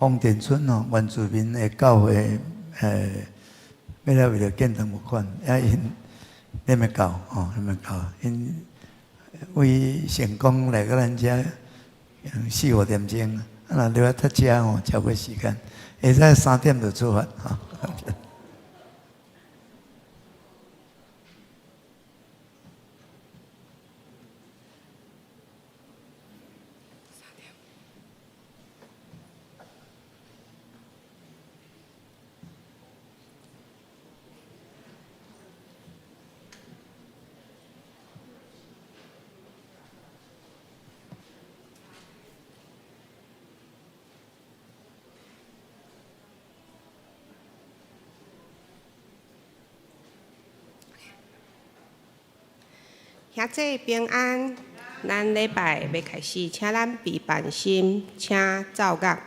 丰田村哦，原住民的教会，要来为了建堂募款，因你们教哦，你们教，因为成功来到咱遮4、5点钟，若留啊读遮哦，超过时间，会使3点就出发哈。兄弟平安，咱礼拜要开始，请咱备办心，请奏乐。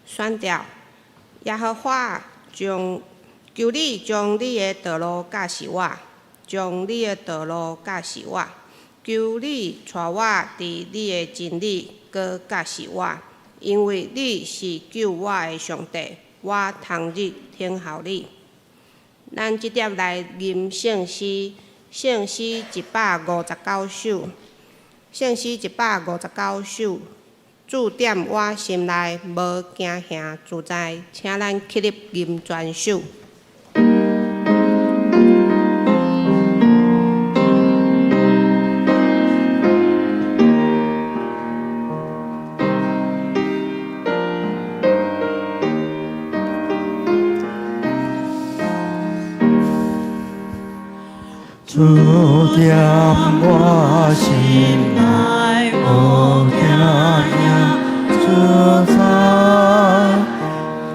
宣调，耶和华求你将你的道路教示我，将你的道路教示我，求你带我伫你的真理，搁教示我，因为你是救我的上帝，我通日听候你。咱即点来吟圣诗，圣诗159首，圣诗159首。注点我心内无惊吓自在，请咱起立吟全首。注点我心内无惊吓。自在，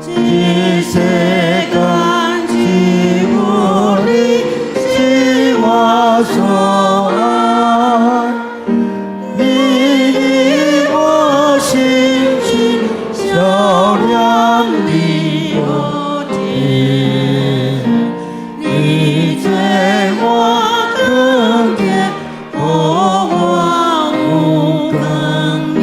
这世间只有你是我所爱，你令我心情照亮你有天，你在我更甜，我无更眠。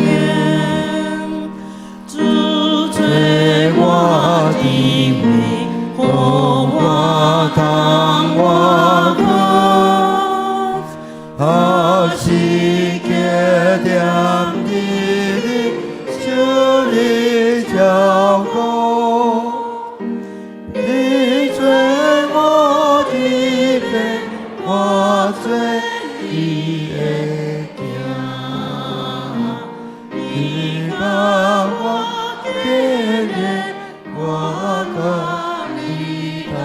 当我可世界点滴就你照顾，你做我的背，我做你的行，你把我给你，我把你当。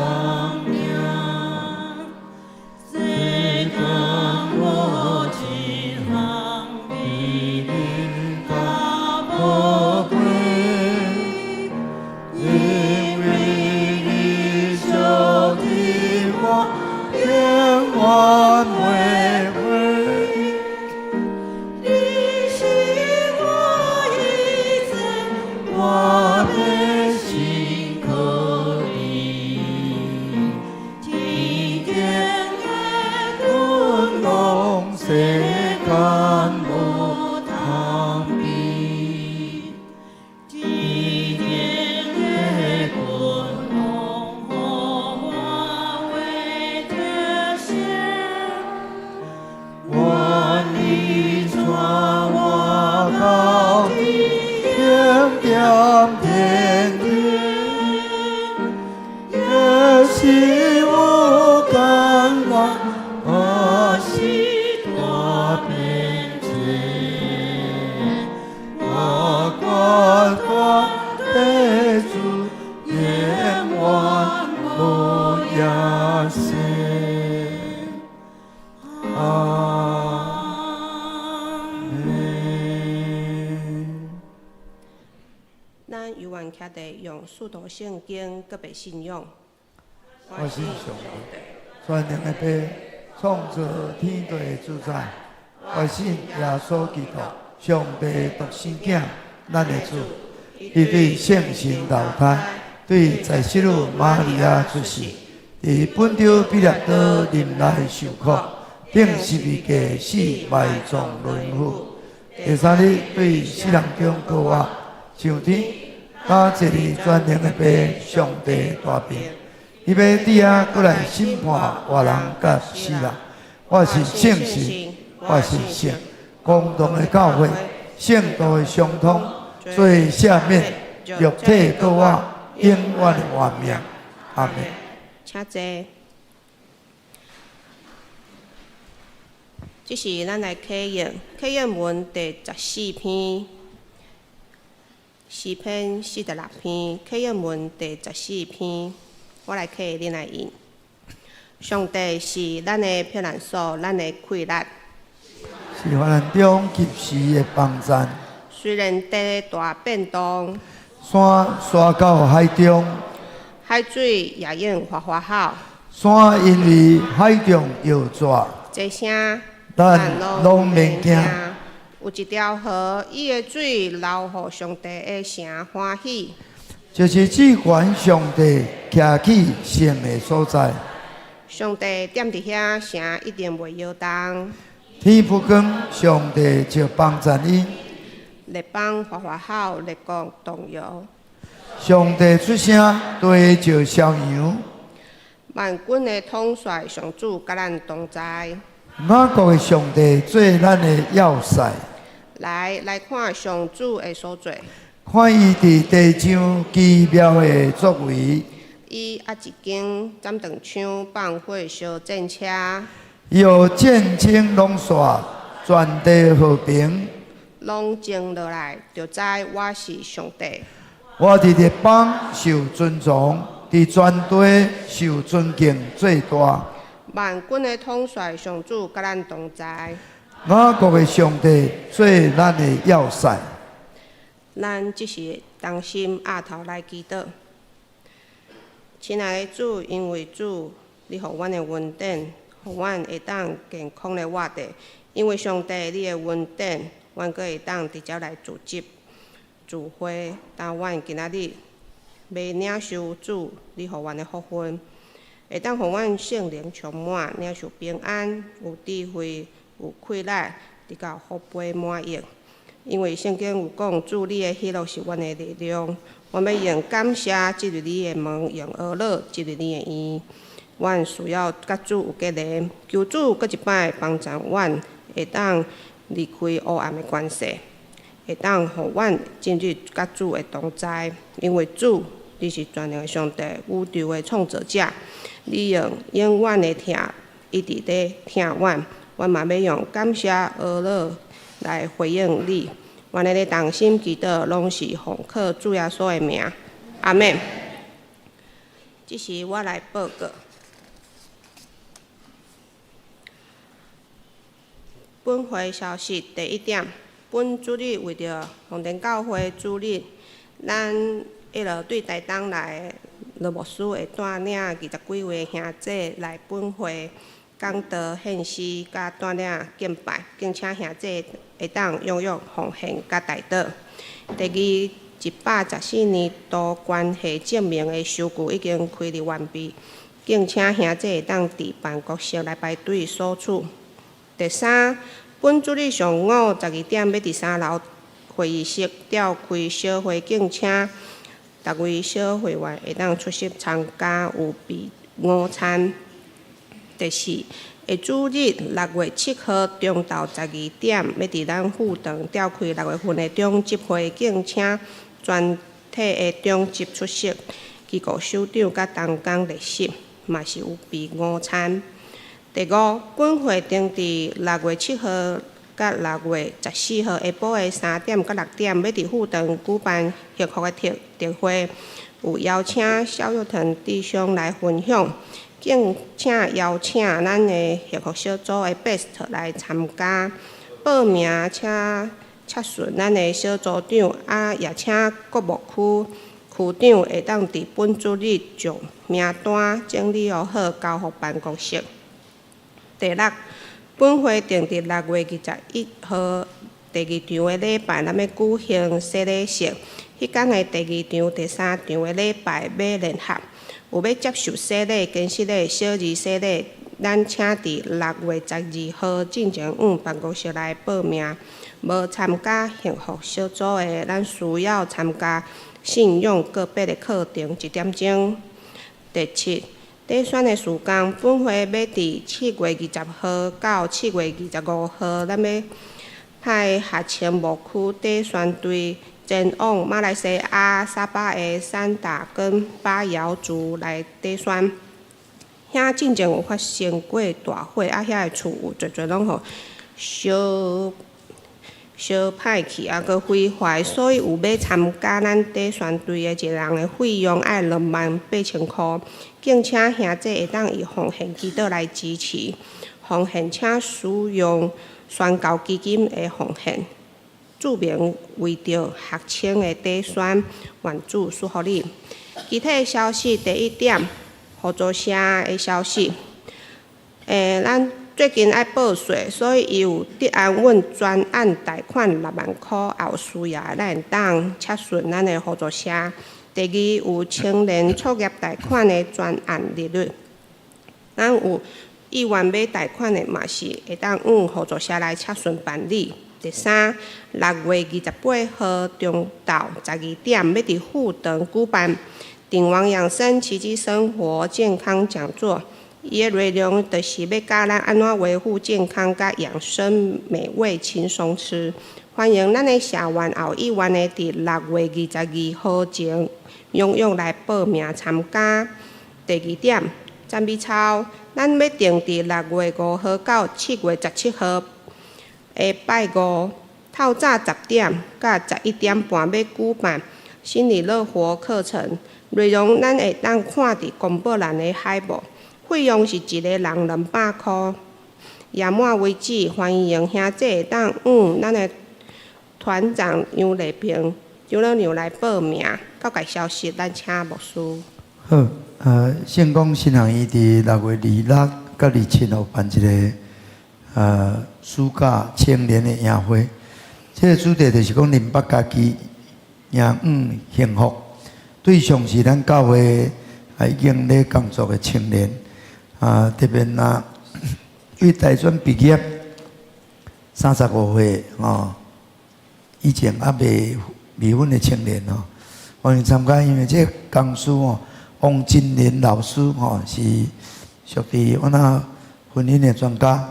是无感我，我是多变迁，我国多得主，愿望不亚些。咱犹原徛在用速读圣经，搁别信仰。我信上帝，全能的爸，创造天地的主宰。我信耶稣基督，上帝独生子，咱的主。伊对圣神流胎，对在世女玛利亚出世，伫本着比勒多临来受苦，顶十字架死埋葬轮毂。第三日对死人中高活，上天，加一日全能的爸，上帝大病。伊要伫遐过来审判活人甲死人。我是圣神，我是圣，公同的教会，圣道的相通，最下面肉体各我永远的活命。阿门。请坐。这是咱来启应，启应文第14篇，诗篇46篇，启应文第14篇。我来启，恁来引。上帝是咱的避难所，咱的溃力，是患难中及时的帮助。虽然地大变动，山刷到海中，海水也应哗哗吼，山因为海中摇拽，这声咱拢免惊。有一条河，伊的水流互上帝的城欢喜。就是至关上帝徛起圣的所在。上帝踮伫遐，城一定袂摇动。天不光，上帝就帮助伊。日邦哗哗吼，日光动摇。上帝出声，地就逍遥。万军的统帅上主甲咱同在。我国的上帝做咱的要塞。来看上主的所做。看伊伫地上奇妙的作为。伊压一间斩断枪，放火烧战车。有战争拢煞，全地和平。拢静落来，就知我是上帝。我伫列邦受尊重，伫全地受尊敬最大。万军的统帅上主甲咱同在。我国的上帝做咱的要塞。咱即是同心压头来祈祷。亲爱的主，因为主，你互阮的恩典，互阮会当健康的活着。因为上帝你的恩典，阮阁会当直接来聚集、聚会，当阮今仔日要领受主你互阮的福分，会当互阮圣灵充满，领受平安、有智慧、有气力，直到福杯满溢。因为圣经有讲，主你的喜乐是阮的力量。我们用感谢进入你的门，用乐乐进入你的院。阮需要甲主有结连，求主搁一摆帮助阮，会当离开黑暗的关系，会当互阮进入甲主的同在。因为主，你是全能的上帝，宇宙的创造者。你用永远的疼，一直在疼阮。阮嘛要用感谢乐乐来回应你。阮的同心祈祷，拢是奉靠主耶稣的名，阿免。这是我来报告。本会消息第一点，本主日为着红灯教会主日，咱对台东来罗牧师会带领20几位兄弟来本会讲道献诗，甲带领敬拜，并请兄弟会当踊跃奉献甲代祷。第二，114年度关系证明的收据已经开立完毕，敬请兄弟会当伫办公室来排队索取。第三，本主日上午12点要伫3楼会议室召开小会，敬请逐位小会员会当出席参加，有备午餐。第四，下主日6月7号中昼12点，要伫咱副堂召开6月份的中集会，敬请全体的中集出席，机构首长甲同工列席。嘛是有备午餐。第五，本会定伫6月7号甲6月14号下晡的3点到6点，要伫富堂举办幸福的特会，有邀请萧玉腾弟兄来分享，敬请邀请咱的幸福小组的 best 来参加。报名请顺咱的小组长，也请国务区区长会当伫本主日将名单整理好交予办公室。第六，本会定伫6月21号第2场的礼拜，咱要举行洗礼式。迄天的第2场、第3场的礼拜要联合，有要接受洗礼、更洗礼、小儿洗礼，咱请伫6月12号进前办公室来报名。无参加幸福小组的，咱需要参加信用个别的课程1点钟。第七，底选的时间，本会要伫7月20号到7月25号，咱要派学青牧区底选队前往马来西亚沙巴的三打跟巴瑶族来底选。遐进前有发生过大火，遐的厝有侪侪拢互烧歹去，佮毁坏，所以有要参加咱底选队的一人的费用爱28000块，敬请兄弟会当以奉献祈祷来支持。奉献请使用宣教基金的奉献，注明为着学青的底选，愿主赐福你。具体的消息，第一点，合作社的消息，咱最近爱报税，所以有得安稳专案贷款6万块，后需要咱会当切顺咱的合作社。第二，有青年创业贷款的专案利率，咱有意愿买贷款的嘛是会当合作社来切顺办理。第三，6月28号中到12点，要伫富堂举办鼎王养生奇迹生活健康讲座。伊的内容就是要教咱安怎维护健康甲养生美味轻松吃。欢迎咱的社员后意愿的伫6月22号前踊跃来报名参加。第二点，赞美操，咱要定伫6月5号到7月17号下拜五，透早10点到11点半要举办心理乐活课程，内容咱会当看伫公布栏的海报。费用是一个人200块，届满为止。欢迎兄弟会当咱的团长杨丽萍、张老娘来报名。到界消息，咱请牧师。好，圣光新行伊伫6月26到27号办一个暑假青年的宴会。这个主题就是讲林北家己赢幸福，对象是咱教会已经咧工作的青年。特别对大专毕业35岁以前未婚的青年欢迎参加。因为这讲师王金莲老师是属于我那婚姻的专家。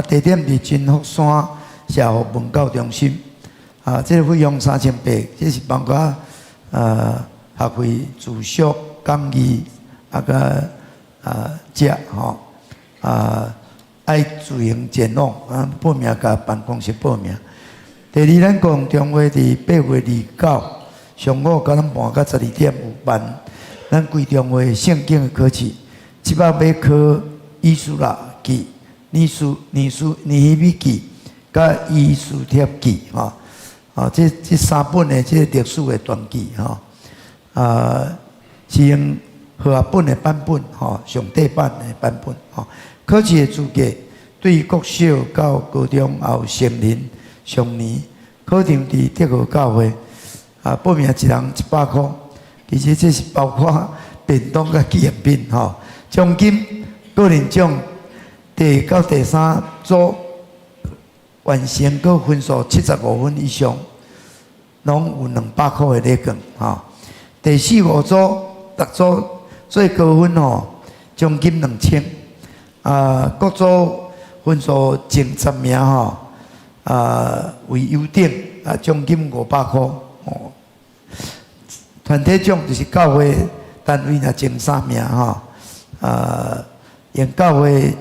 地点伫金福山社福文教中心。这个费用3800，这是包括学费、住宿、讲义食爱自行前往报名甲办公室报名。第二，咱高雄中会伫8月29上午9点半到12点有办咱规中会圣经的考试，即摆要考以斯拉记、尼希米记甲以斯帖记这三本的这历史的传记是用和合本的版本上帝版的版本考试的资格对国小到高中也有成人、上年。考场伫德和教会报名一人100块，其实这是包括便当甲纪念品奖金个人奖第到第3组完成个分数75分以上，拢有200块的礼券第4、5组逐组最高分奖金2000，各组分数前10名为优等奖金500块团体奖就是教会单位前3名因教会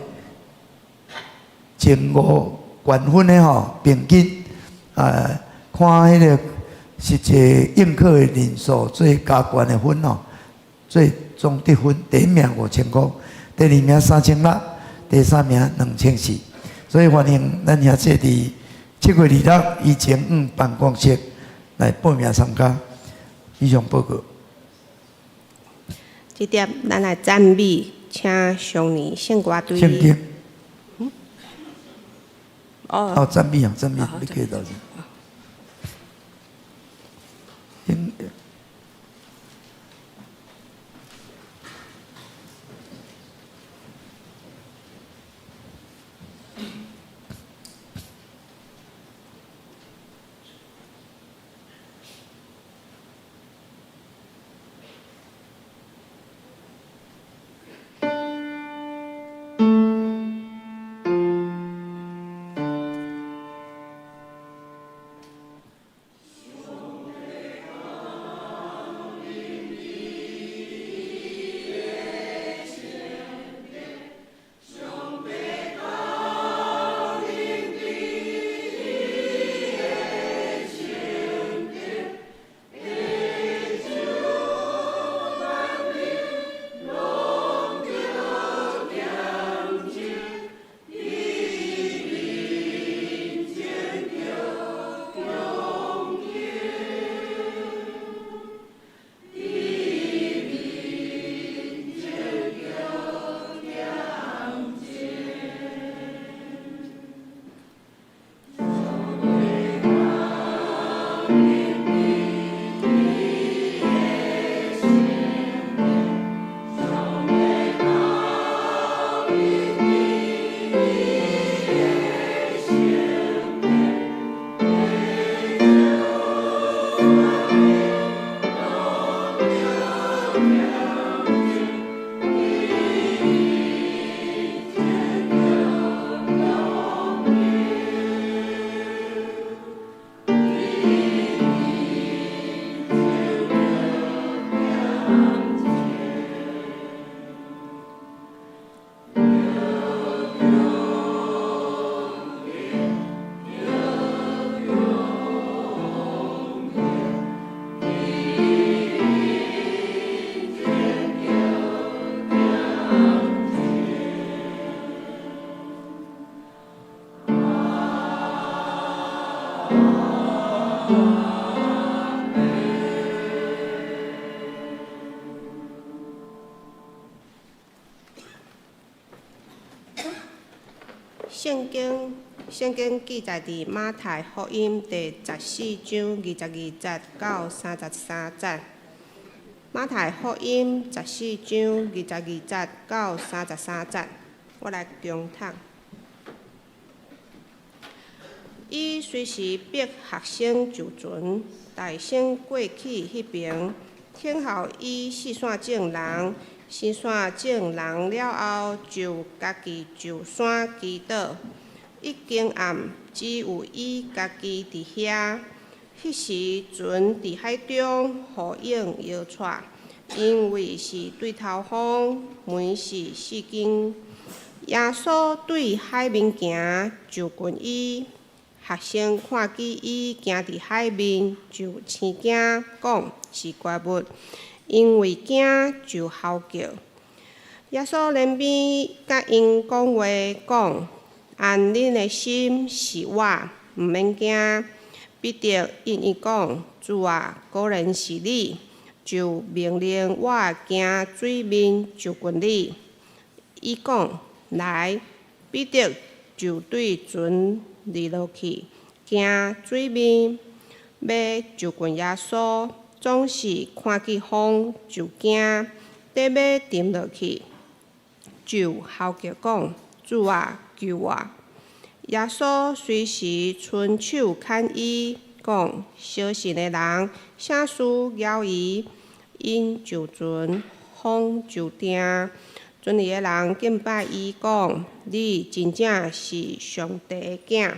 前5关分的吼，平均看迄个实际应课的人数最加悬的分吼，最终得分第1名5500，第2名3600，第3名2400。所以欢迎咱兄弟伫7月26以前办公室来报名参加。以上报告。这点咱来赞美，请上年圣歌队。圣经。哦，赞美啊，赞美，你可以到这。圣经记载伫马太福音第14章22节到33节。马太福音14章22节到33节，我来共读。伊随时逼学生就船，大声过去迄边，听候伊四散众人，四散众人了后，就家己就山祈祷。已经暗，只有伊家己伫遐。迄时船伫海中，互影摇拽，因为是对头风，门是四更。耶稣对海面行，就近伊。学生看见伊行伫海面，就生惊，讲是怪物，因为惊就嚎叫。耶稣连边甲因讲话，讲。按恁的心是我，毋免惊。彼得因伊讲：主啊，果然是你，就命令我行水面就近你。伊讲：来，彼得就对船离落去，行水面，要就近耶稣，总是看见风就惊，得要沉落去，就嚎叫讲：主啊！救我！耶稣随时伸手牵伊，讲：小信的人，啥事扰伊？因就船，风就停。船里的人敬拜伊，讲：你真正是上帝的囝。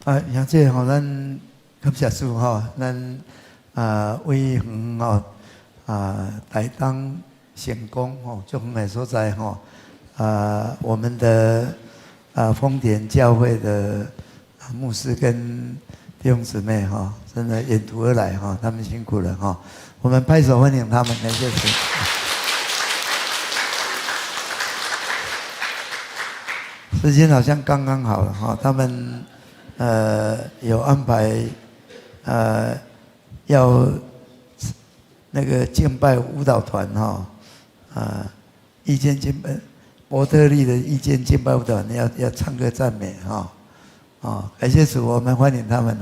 兄弟吼，咱感谢主吼，咱为远台东成功足远的所在我们的丰田教会的牧师跟弟兄姊妹真的沿途而来他们辛苦了我们拍手欢迎他们，感谢主。时间好像刚刚好了他们有安排要那个敬拜舞蹈团意见敬拜伯特利的意见敬拜舞蹈团要唱歌赞美感谢主，我们欢迎他们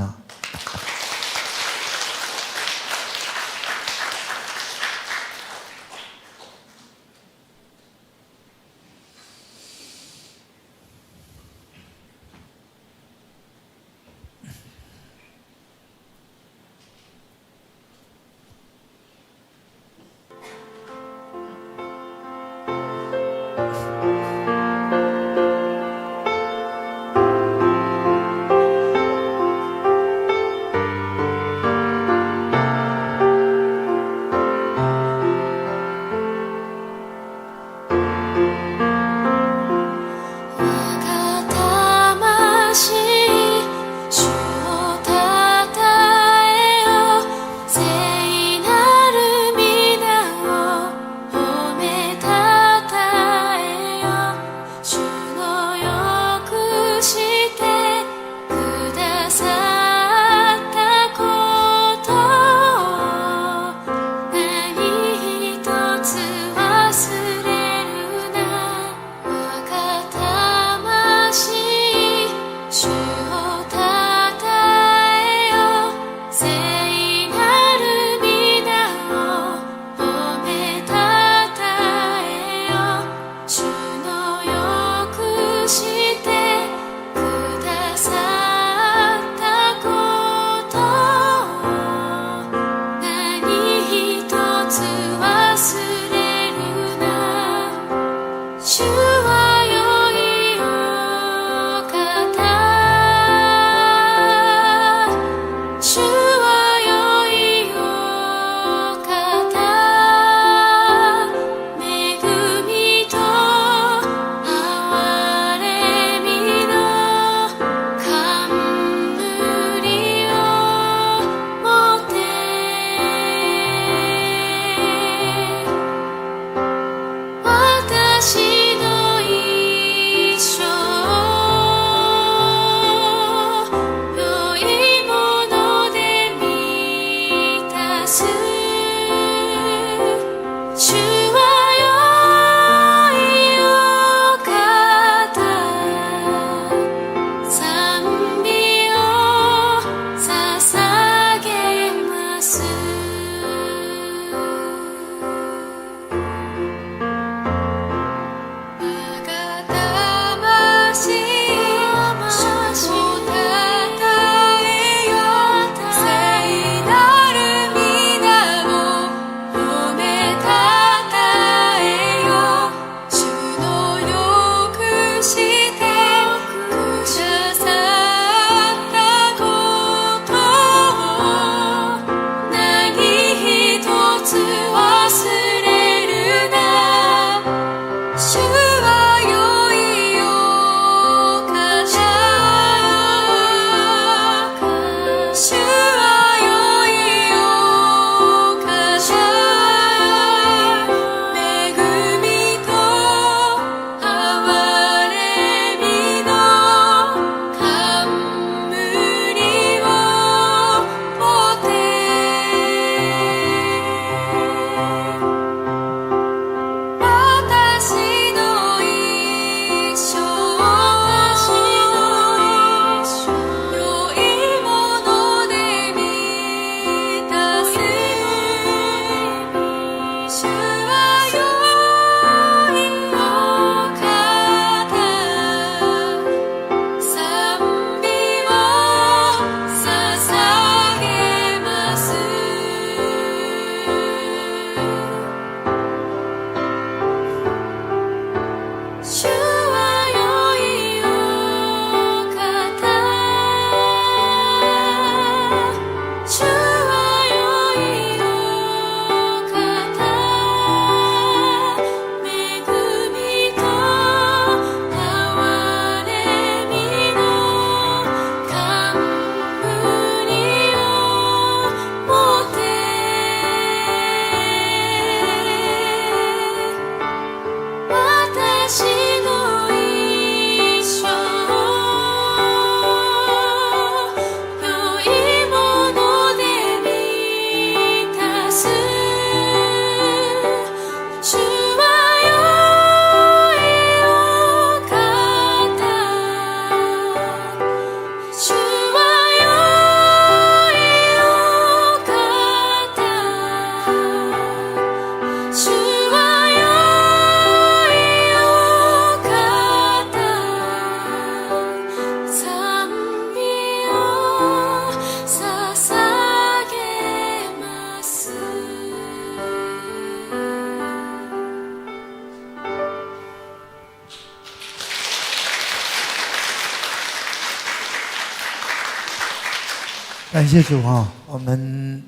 感谢主我们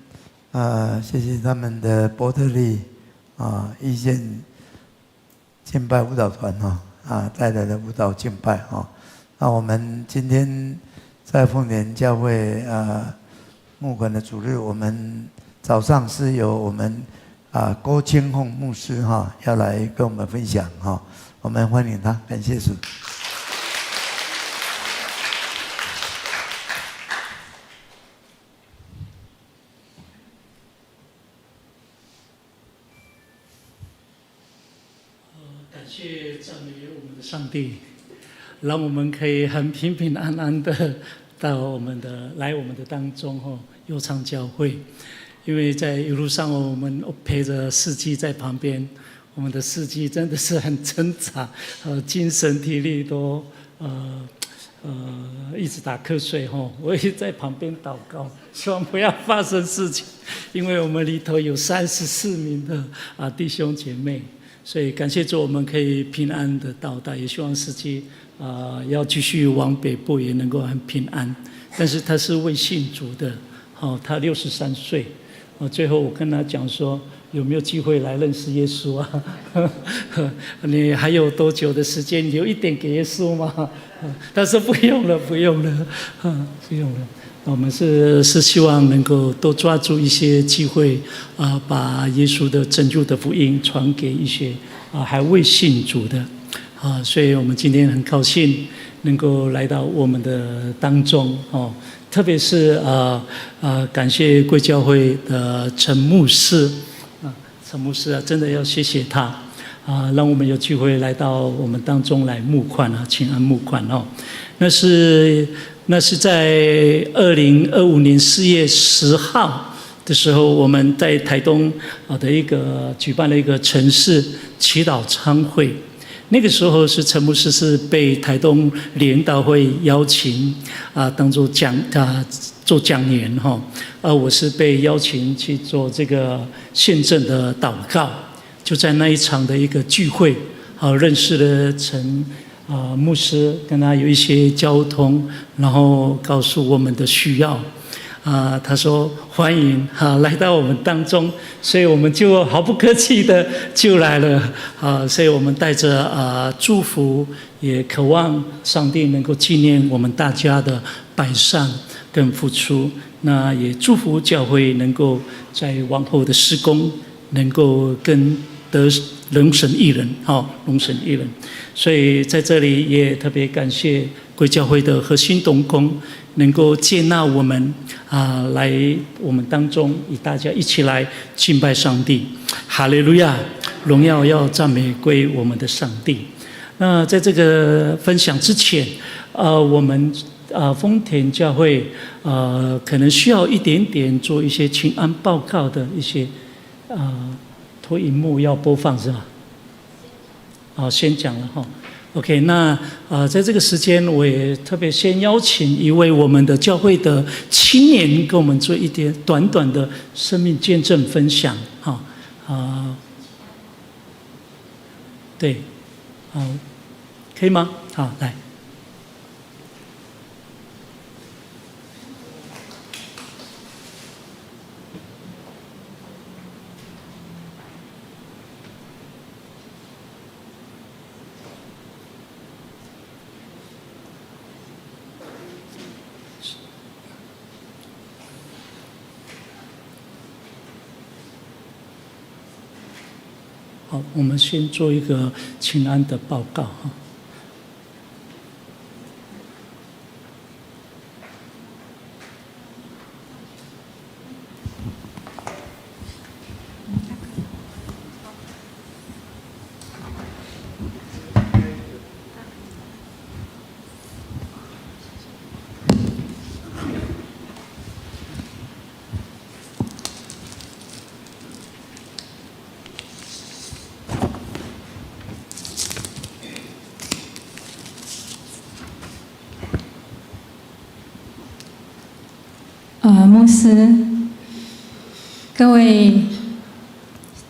谢谢他们的伯特利意见敬拜舞蹈团带来的舞蹈敬拜那我们今天在丰年教会牧管的主日，我们早上是由我们郭清凤牧师要来跟我们分享我们欢迎他，感谢主。感谢赞美我们的上帝，让我们可以很平平安安的到我们的当中悠唱教会。因为在一路上我们陪着司机在旁边，我们的司机真的是很挣扎，精神体力都一直打瞌睡我也在旁边祷告，希望不要发生事情，因为我们里头有34名的弟兄姐妹。所以感谢主，我们可以平安的到达，也希望司机要继续往北部也能够很平安。但是他是未信主的，他63岁，最后我跟他讲说，有没有机会来认识耶稣啊？你还有多久的时间？留一点给耶稣吗？他说不用了，不用了，不用了。我们是希望能够多抓住一些机会把耶稣的拯救的福音传给一些还未信主的所以我们今天很高兴能够来到我们的当中特别是感谢贵教会的陈牧师陈牧师真的要谢谢他让我们有机会来到我们当中来募款请安募款那是在2025年4月10号的时候，我们在台东的举办了一个城市祈祷餐会。那个时候是陈牧师是被台东联道会邀请当做做讲员我是被邀请去做这个宪政的祷告。就在那一场的一个聚会认识了陈牧师，跟他有一些交通，然后告诉我们的需要他说欢迎来到我们当中，所以我们就毫不客气的就来了所以我们带着祝福，也渴望上帝能够纪念我们大家的摆上跟付出，那也祝福教会能够在往后的事工能够跟得荣神益人荣神益人。所以在这里也特别感谢贵教会的核心同工能够接纳我们来我们当中，与大家一起来敬拜上帝。哈利路亚，荣耀要赞美归我们的上帝。那在这个分享之前我们丰田教会可能需要一点点做一些请安报告的一些投影幕要播放是吧？先讲了OK， 那在这个时间，我也特别先邀请一位我们的教会的青年，跟我们做一点短短的生命见证分享对，可以吗？好，来。好，我们先做一个请安的报告牧师，各位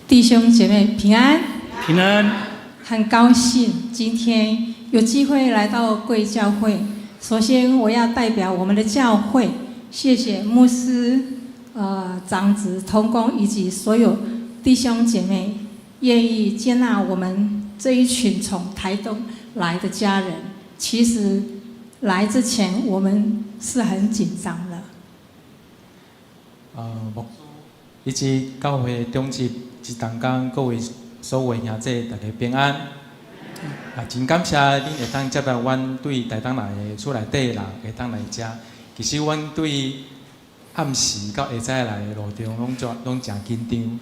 弟兄姐妹平安，平安。很高兴今天有机会来到贵教会。首先，我要代表我们的教会，谢谢牧师、长子、同工以及所有弟兄姐妹，愿意接纳我们这一群从台东来的家人。其实来之前，我们是很紧张的。牧师以及教会中职一同工各位所有兄弟，大家平安。真感谢恁会当接待阮对台东来的厝内底人会当来遮。其实阮对暗时到下早来的路中拢真紧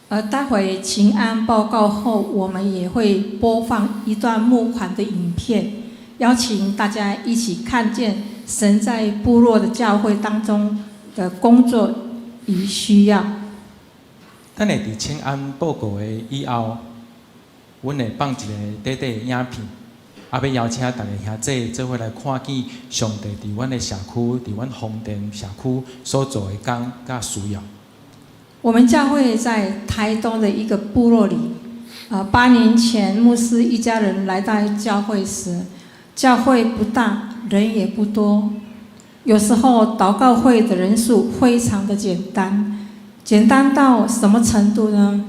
张。待会请安报告后，我们也会播放一段募款的影片，邀请大家一起看见神在部落的教会当中的工作与需要。等下伫请安报告的以后，阮会放一个短短的影片，要邀请大家兄弟做伙来看见上帝伫阮的社区、伫阮丰田社区所做的工甲需要。我们教会在台东的一个部落里，8年前牧师一家人来到教会时，教会不大，人也不多，有时候祷告会的人数非常的简单，简单到什么程度呢？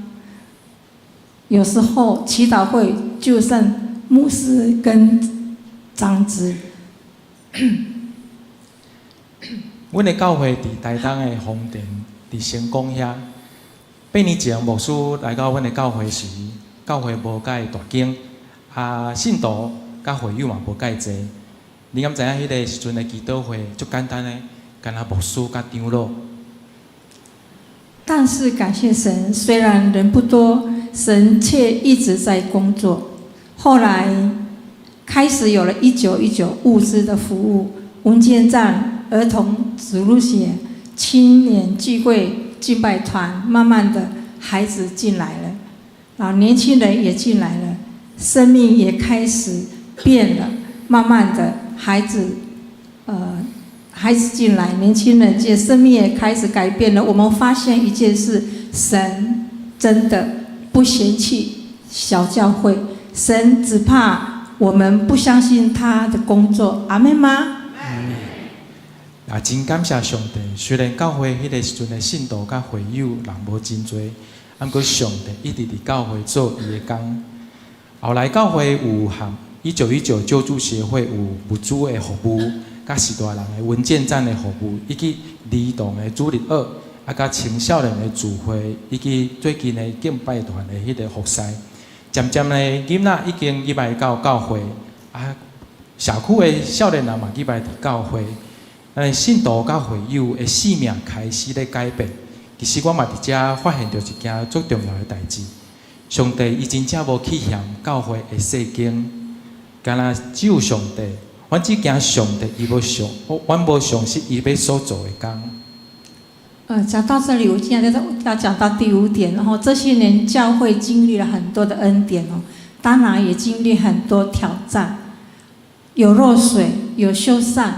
有时候祈祷会就剩牧师跟长子。阮的教会伫台东的丰田，伫成功遐。8年前牧师来到阮的教会时，教会无介大间，信徒甲会友嘛无介济。你敢知影迄个时阵的祈祷会足简单的，干那牧师甲长老。但是感谢神，虽然人不多，神却一直在工作。后来开始有了1919物资的服务，文件站、儿童指路鞋、青年聚会、敬拜团，慢慢的孩子进来了，年轻人也进来了，生命也开始变了。慢慢的，孩子进来，年轻人这生命也开始改变了。我们发现一件事，神真的不嫌弃小教会，神只怕我们不相信他的工作。阿们吗？真感谢上帝，虽然教会迄个时阵的信徒甲会友人无真多，不过上帝一直伫教会做伊的工。后来教会有项1919救助协会有物资的服务，甲时代人的文件站的服务，以及儿童的主日学，甲青少年的聚会，以及最近的敬拜团的迄个服侍。渐渐的，囡仔已经入来到教会，社区的少年人嘛入来伫教会。信徒甲会友的生命开始咧改变。其实我嘛伫遮发现到一件足重要的代志，上帝伊真正无去嫌教会的细间，敢若只有上帝，阮只惊上帝伊要上，阮无相信伊要所做的工。讲到这里，我现在要讲到第5点，然后这些年教会经历了很多的恩典哦，当然也经历很多挑战，有漏水，有修缮。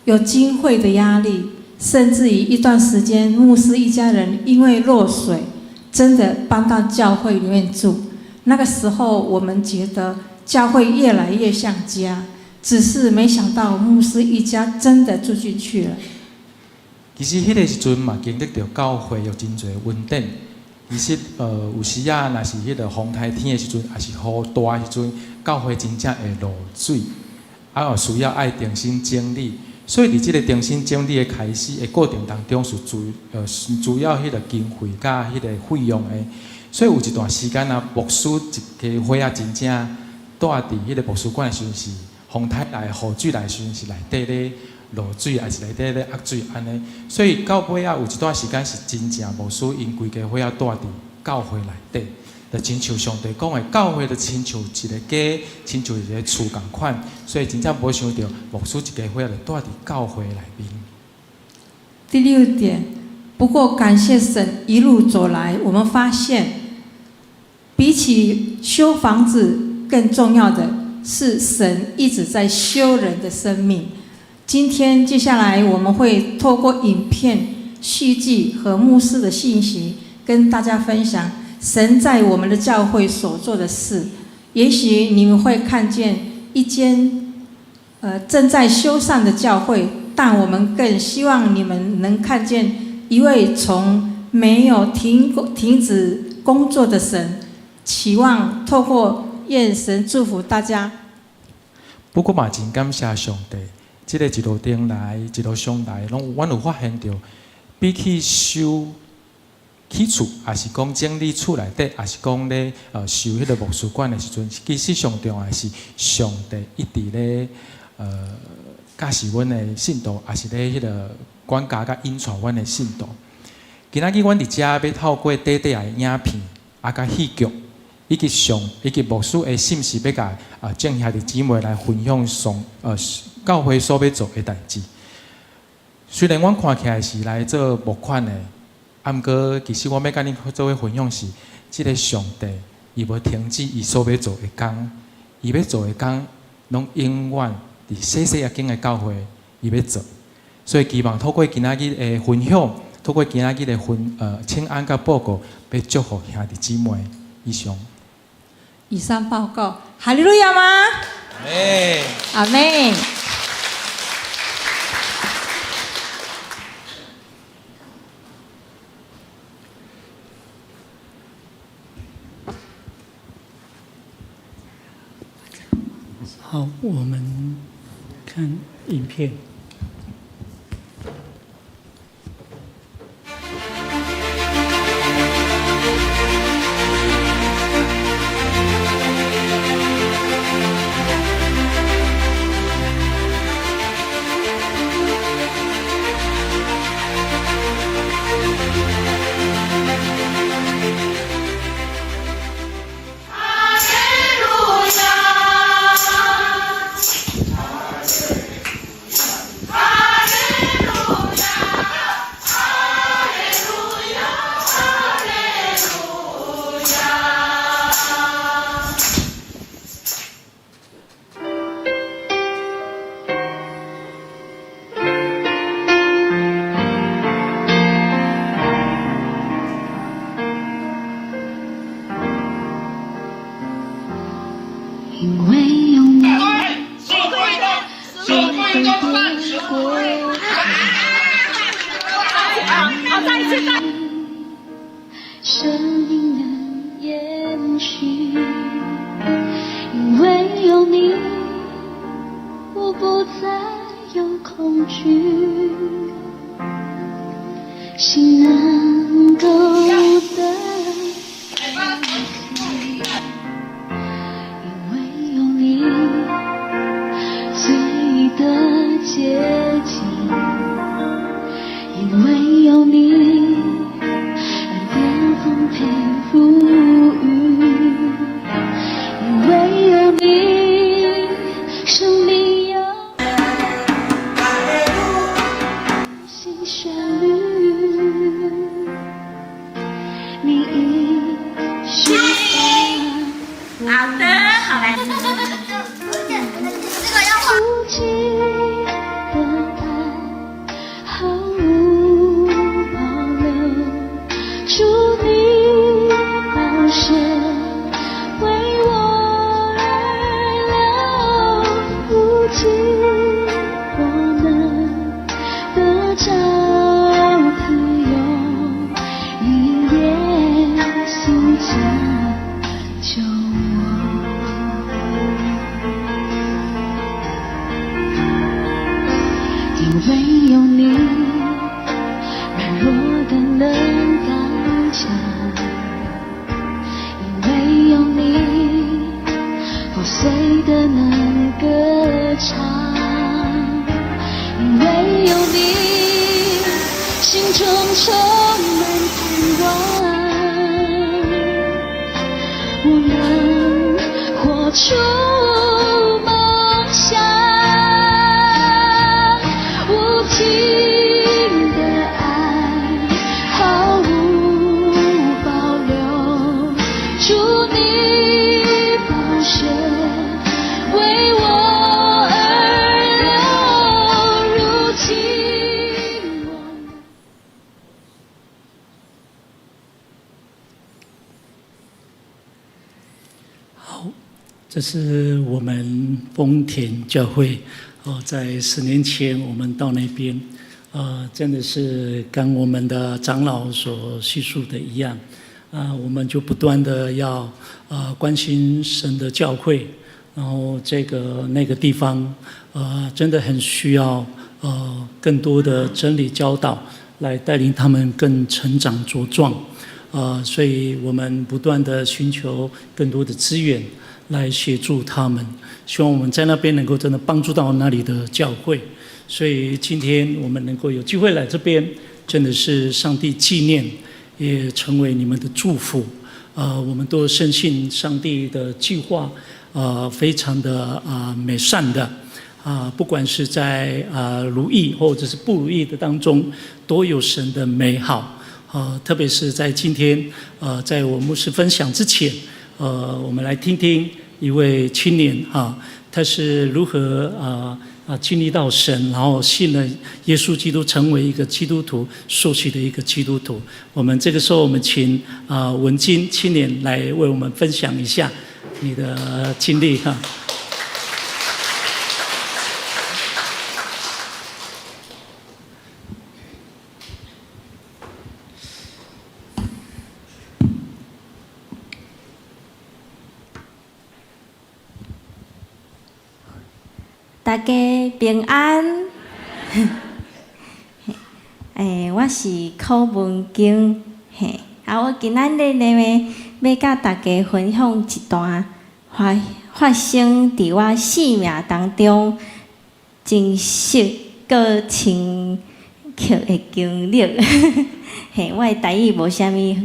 有经费的压力，甚至于一段时间，牧师一家人因为漏水，真的搬到教会里面住。那个时候，我们觉得教会越来越像家，只是没想到牧师一家真的住进去了。其实迄个时阵嘛，经历着教会有真侪稳定。其实有时啊，若是迄个风台天的时阵，也是雨大的时阵，教会真正会漏水，有需要爱重新整理。所以，伫即个重新整理的开始的过程当中，是主要迄个经费甲迄个费用的。所以有一段时间啊，牧师一家伙啊，真正住伫迄个牧师馆的时阵是风台来、雨水来的时阵是内底咧落水，还是内底咧压水安尼。所以到尾啊，有一段时间是真正牧师因规家伙啊住伫教会内底。就亲像上帝讲的，教会就亲像一个家，亲像一个厝共款，所以真正无想到牧师一家伙就住伫教会内面。第6点，不过感谢神一路走来，我们发现，比起修房子更重要的是神一直在修人的生命。今天接下来我们会透过影片续记和牧师的信息，跟大家分享神在我们的教会所做的事。也许你们会看见一间正在修缮的教会，但我们更希望你们能看见一位从没有停止工作的神，期望透过愿神祝福大家。不过嘛，真感谢上帝，这个一路顶来，一路上来，阮有发现到，比起修起厝，也是讲整理厝内底，也是讲咧修迄个牧师馆的时阵，其实上重要是上帝一直咧教示阮的信徒，也是咧迄个管家甲引传阮的信徒。今仔日阮伫遮要透过短短的影片，甲戏剧，以及牧师的信息，要甲正兄弟姊妹来分享教会所要做的代志。虽然阮看起来是来做募款的，毋过其实我要甲恁做伙分享是，即个上帝伊无停止伊所要做的工，伊要做的工，拢永远伫细细仔间的教会伊要做。所以希望透过今仔日的分享，透过今仔日的请安甲报告，要祝福兄弟姊妹。以上报告，哈利路亚吗？阿妹。好，我们看影片。因为有你，社会的结果。生命能延续，因为有你，我不再有恐惧，心能够得。接近，因为有你，让巅峰配富裕，因为有你，生命有新旋律，你已是我。好的，好来。无尽的爱毫无保留，祝你宝血为我而流，无尽我能得着自由，因耶稣拯救我。因为有你，软弱的能刚强；因为有你，破碎的能歌唱；因为有你，心中充满盼望，我能活出梦想。无尽的爱毫无保留，祝你宝血为我而流，这是我们丰田教会在10年前我们到那边，真的是跟我们的长老所叙述的一样，我们就不断的要关心神的教会，然后那个地方真的很需要更多的真理教导来带领他们更成长茁壮，所以我们不断的寻求更多的资源来协助他们，希望我们在那边能够真的帮助到那里的教会。所以今天我们能够有机会来这边，真的是上帝纪念，也成为你们的祝福。我们都深信上帝的计划，非常的美善的，不管是在如意或者是不如意的当中，都有神的美好。特别是在今天，在我牧师分享之前，我们来听听一位青年他是如何经历到神，然后信了耶稣基督，成为一个基督徒，受洗的一个基督徒。我们这个时候，我们请文金青年来为我们分享一下你的经历大家平安。我是柯文京，我今仔日呢要甲大家分享一段发生伫我生命当中真实搁深刻的经历。我的台语无啥物，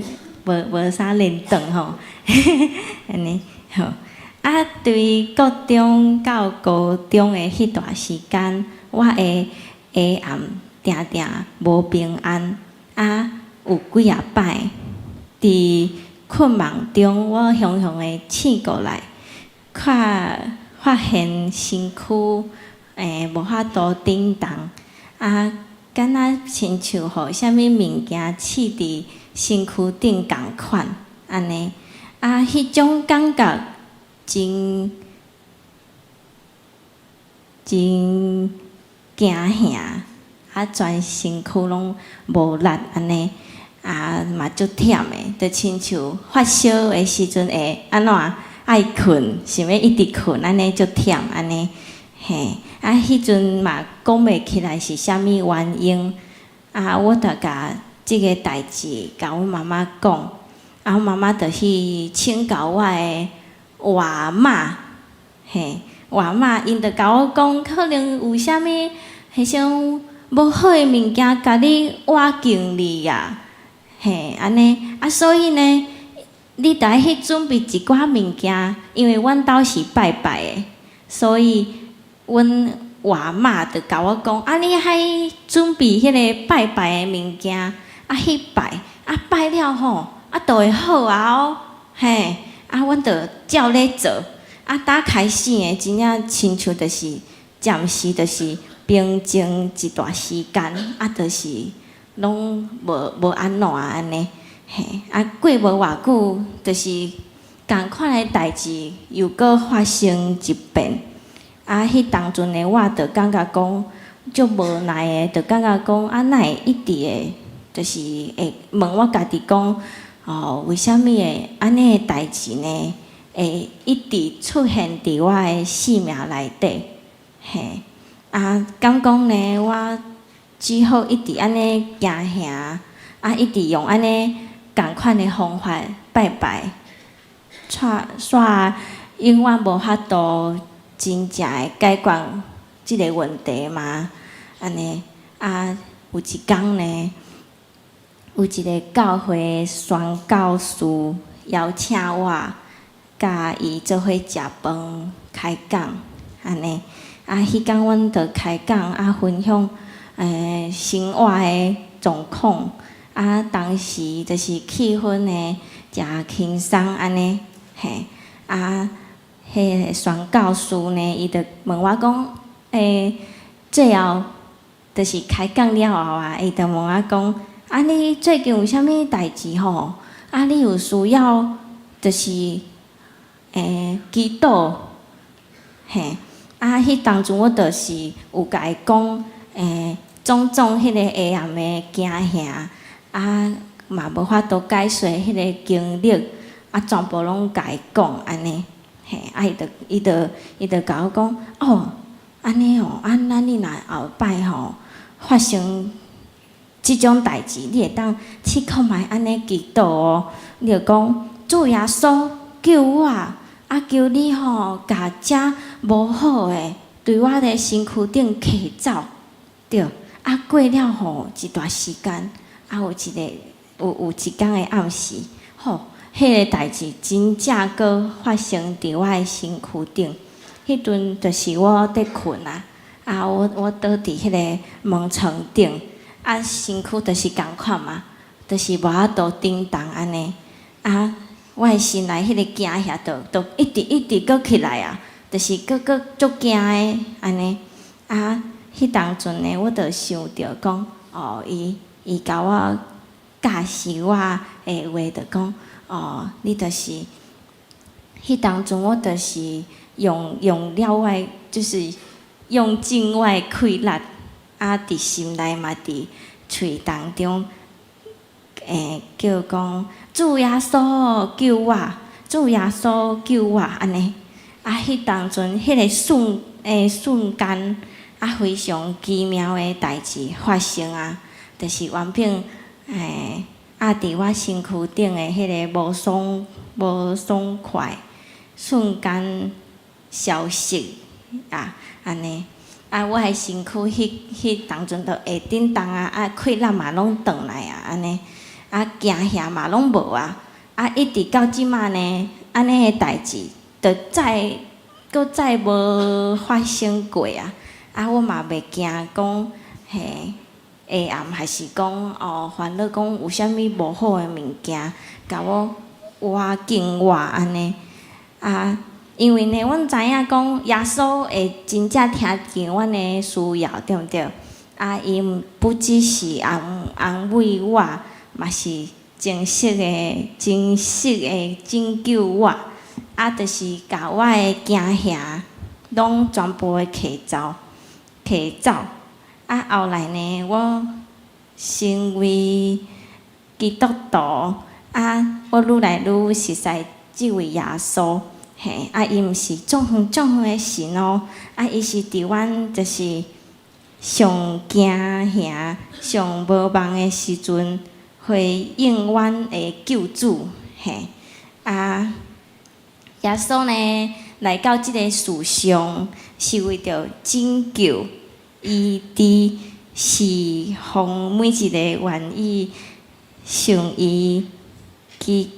无啥认同吼，安尼吼。对国中到高中的迄段时间，我的下暗定定无平安，有几啊摆，伫困梦中，我常常的醒过来，发现身躯无法度振动，敢若亲像互啥物物件刺伫身躯顶共款，安尼，迄种感觉。真惊吓，全身躯拢无力安尼，嘛足忝的，就亲像发烧的时阵会安怎爱困，想要一直困，安尼足忝安尼，迄阵嘛讲袂起来是啥物原因，我著甲即个代志甲阮妈妈讲，阮妈妈著去请教我的。外妈，外妈，因着甲我讲，可能有啥物迄种无好的物件，甲你挖进你呀，安尼，所以呢，你得爱去准备一寡物件，因为阮兜是拜拜的，所以阮外妈着甲我讲，你爱准备迄个拜拜的物件，去拜，拜了吼，就会好哦，阮着照咧做，打开始诶，真正亲像着是暂时着是平静一段时间，着是拢无安怎安尼，过无偌久，着是共款诶代志又搁发生一遍，迄当阵诶我着感觉讲足无奈诶，着感觉讲哪会一直诶，着是会问我家己讲。为虾米会安尼的代志呢？会一直出现伫我的生命内底，敢讲呢？我只好一直安尼行行，一直用安尼共款的方法拜拜，煞永远无法度真正的解决即个问题嘛？安尼有一天呢？有一个教会宣教师邀请我，甲伊做伙食饭开讲，安尼。迄天阮着开讲，分享生活的状况，当时就是气氛呢诚轻松安尼，迄个宣教师呢，伊着问我讲，最后就是开讲了后伊着问我讲。你最近有啥物代志吼？你有需要，就是祈祷，嘿，迄当阵我就是有甲伊讲，种迄个黑暗的惊吓，嘛无法度解说迄个经历，全部拢甲伊讲安尼，嘿，伊就甲我讲，哦，安尼哦，咱你若后摆吼发生即种代志，你会当试看觅安尼祈祷哦，你就讲主耶稣救我，求你吼甲遮无好诶，对我的身躯顶揢走，对，过了吼一段时间，有一天的暗时，吼，迄个代志真正阁发生伫我的身躯顶。迄阵就是我伫困我倒伫迄个门床顶，身躯就是共款嘛，就是无法度震动安尼，我的心内迄个惊吓都一直阁起来就是阁足惊的安尼，迄当阵呢，我就想着讲，伊甲我教示我的话，就讲，你就是迄当阵我就是用了我的，就是用尽我的气力，伫心内嘛，伫喙当中，叫讲主耶稣救我，主耶稣救我安尼，迄当阵迄个瞬间，非常奇妙的代志发生就是原本伫我身躯顶的迄个无爽快，瞬间消失安尼，我的身躯迄当阵就会震动气力嘛拢转来安尼，惊吓嘛拢无一直到即马呢，安尼的代志，就再无发生过我嘛袂惊讲黑暗，还是讲烦恼讲有啥物无好的物件，甲我挖紧我安尼因为呢，阮知影讲耶稣会真正听见阮的需要，对毋对？伊不只是安慰我，嘛是真实的拯救我，就是甲我的惊吓拢全部的揢走。后来呢，我成为基督徒，我愈来愈熟悉即位耶稣。伊毋是种远的神伊是伫阮就是上惊吓、上无望的时阵，回应阮的救主。耶稣呢来到即个世上，是为着拯救伊伫是互每一个愿意信伊祈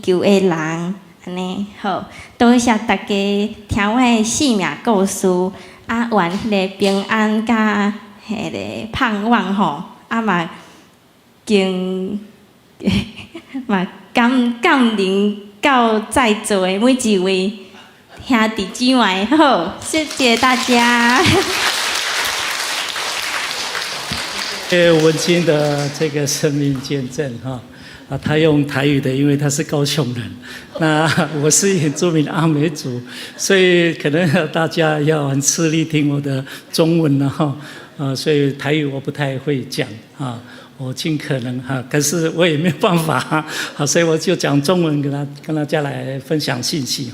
求的人。安尼好，多谢大家听我的生命故事，愿迄个平安甲迄个盼望吼，嘛经嘛感动到在座的每一位兄弟姊妹，好，谢谢大家。文清的这个生命见证他用台语的，因为他是高雄人，那我是原住民阿美族，所以可能大家要很吃力听我的中文所以台语我不太会讲我尽可能可是我也没有办法所以我就讲中文跟大家来分享信息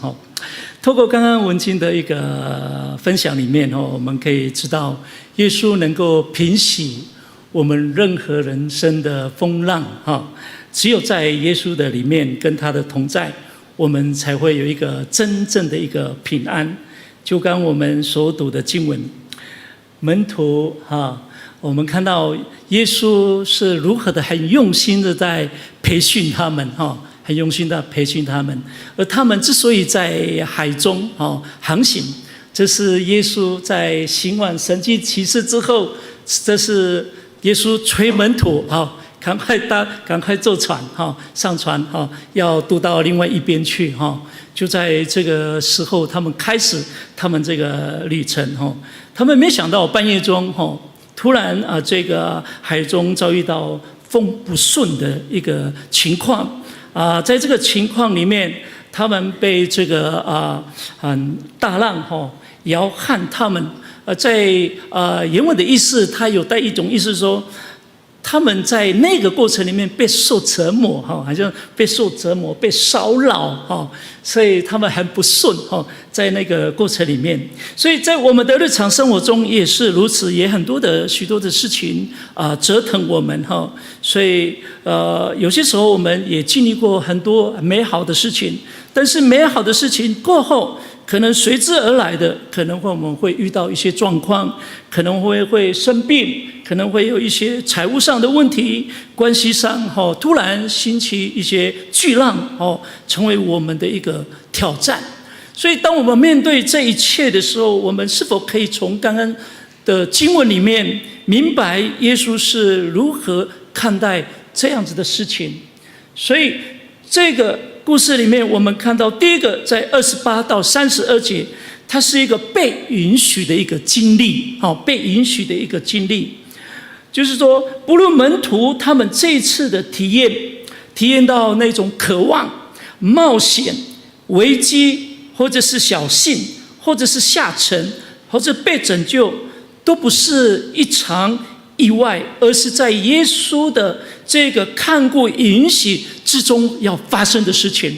透过刚刚文清的一个分享里面我们可以知道，耶稣能够平息我们任何人生的风浪只有在耶稣的里面跟他的同在，我们才会有一个真正的一个平安。就刚我们所读的经文，门徒我们看到耶稣是如何的很用心的在培训他们很用心的培训他们，而他们之所以在海中航行，这是耶稣在行完神迹奇事之后，这是耶稣催门徒赶快坐船上船要渡到另外一边去就在这个时候，他们开始他们这个旅程他们没想到半夜中突然这个海中遭遇到风不顺的一个情况在这个情况里面，他们被这个大浪摇撼他们。在原文的意思，它有带一种意思说，他们在那个过程里面被受折磨，好像被受折磨、被骚扰，所以他们很不顺，在那个过程里面。所以在我们的日常生活中也是如此，也很多的许多的事情折腾我们，所以有些时候我们也经历过很多美好的事情，但是美好的事情过后，可能随之而来的，可能我们会遇到一些状况，可能会生病，可能会有一些财务上的问题，关系上突然兴起一些巨浪，成为我们的一个挑战。所以当我们面对这一切的时候，我们是否可以从刚刚的经文里面明白耶稣是如何看待这样子的事情？所以这个故事里面，我们看到第一个，在28到32节，它是一个被允许的一个经历，被允许的一个经历，就是说，不论门徒他们这一次的体验到那种渴望、冒险、危机，或者是侥幸，或者是下沉，或者被拯救，都不是一场意外，而是在耶稣的这个看顾允许之中要发生的事情。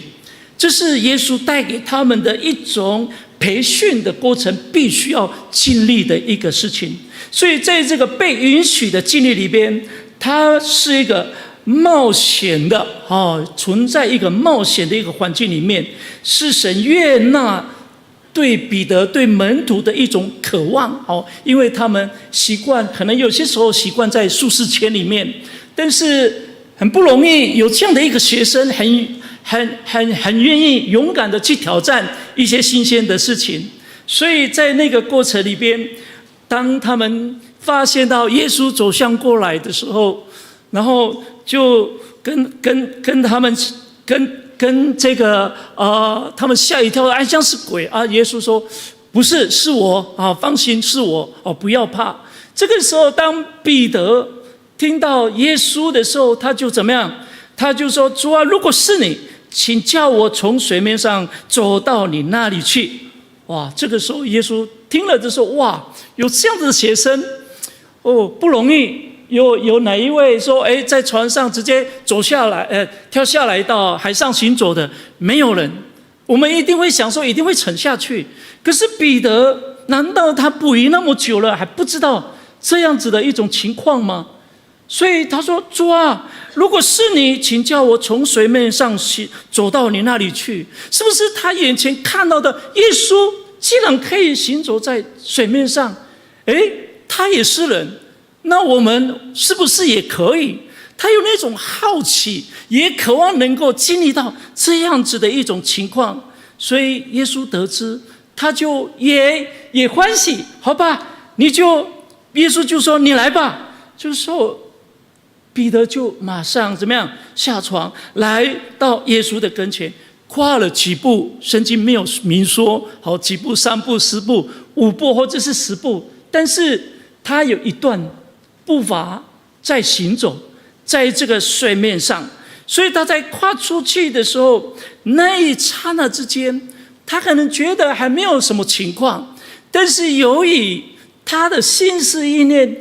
这是耶稣带给他们的一种培训的过程，必须要经历的一个事情。所以在这个被允许的经历里边，它是一个冒险的，存在一个冒险的一个环境里面，是神悦纳对彼得、对门徒的一种渴望，因为他们习惯，可能有些时候习惯在舒适圈里面，但是很不容易有这样的一个学生，很愿意勇敢的去挑战一些新鲜的事情。所以在那个过程里边，当他们发现到耶稣走向过来的时候，然后就跟他们跟这个他们吓一跳，像是鬼啊！耶稣说：“不是，是我啊，放心，是我哦，不要怕。”这个时候，当彼得听到耶稣的时候，他就怎么样？他就说：“主啊，如果是你，请叫我从水面上走到你那里去。”哇！这个时候，耶稣听了就说：“哇，有这样子的学生哦，不容易。”有哪一位说，在船上直接走下来，跳下来到海上行走的？没有人。我们一定会想说，一定会沉下去。可是彼得，难道他捕鱼那么久了，还不知道这样子的一种情况吗？所以他说：“主啊，如果是你，请叫我从水面上走到你那里去。”是不是他眼前看到的耶稣，既然可以行走在水面上，他也是人。那我们是不是也可以？他有那种好奇，也渴望能够经历到这样子的一种情况。所以耶稣得知，他就也欢喜，好吧？耶稣就说：“你来吧。”就是说，彼得就马上怎么样下床，来到耶稣的跟前，跨了几步，圣经没有明说，好几步、3步、10步、5步或者是10步，但是他有一段步伐在行走，在这个水面上，所以他在跨出去的时候，那一刹那之间，他可能觉得还没有什么情况，但是由于他的心思意念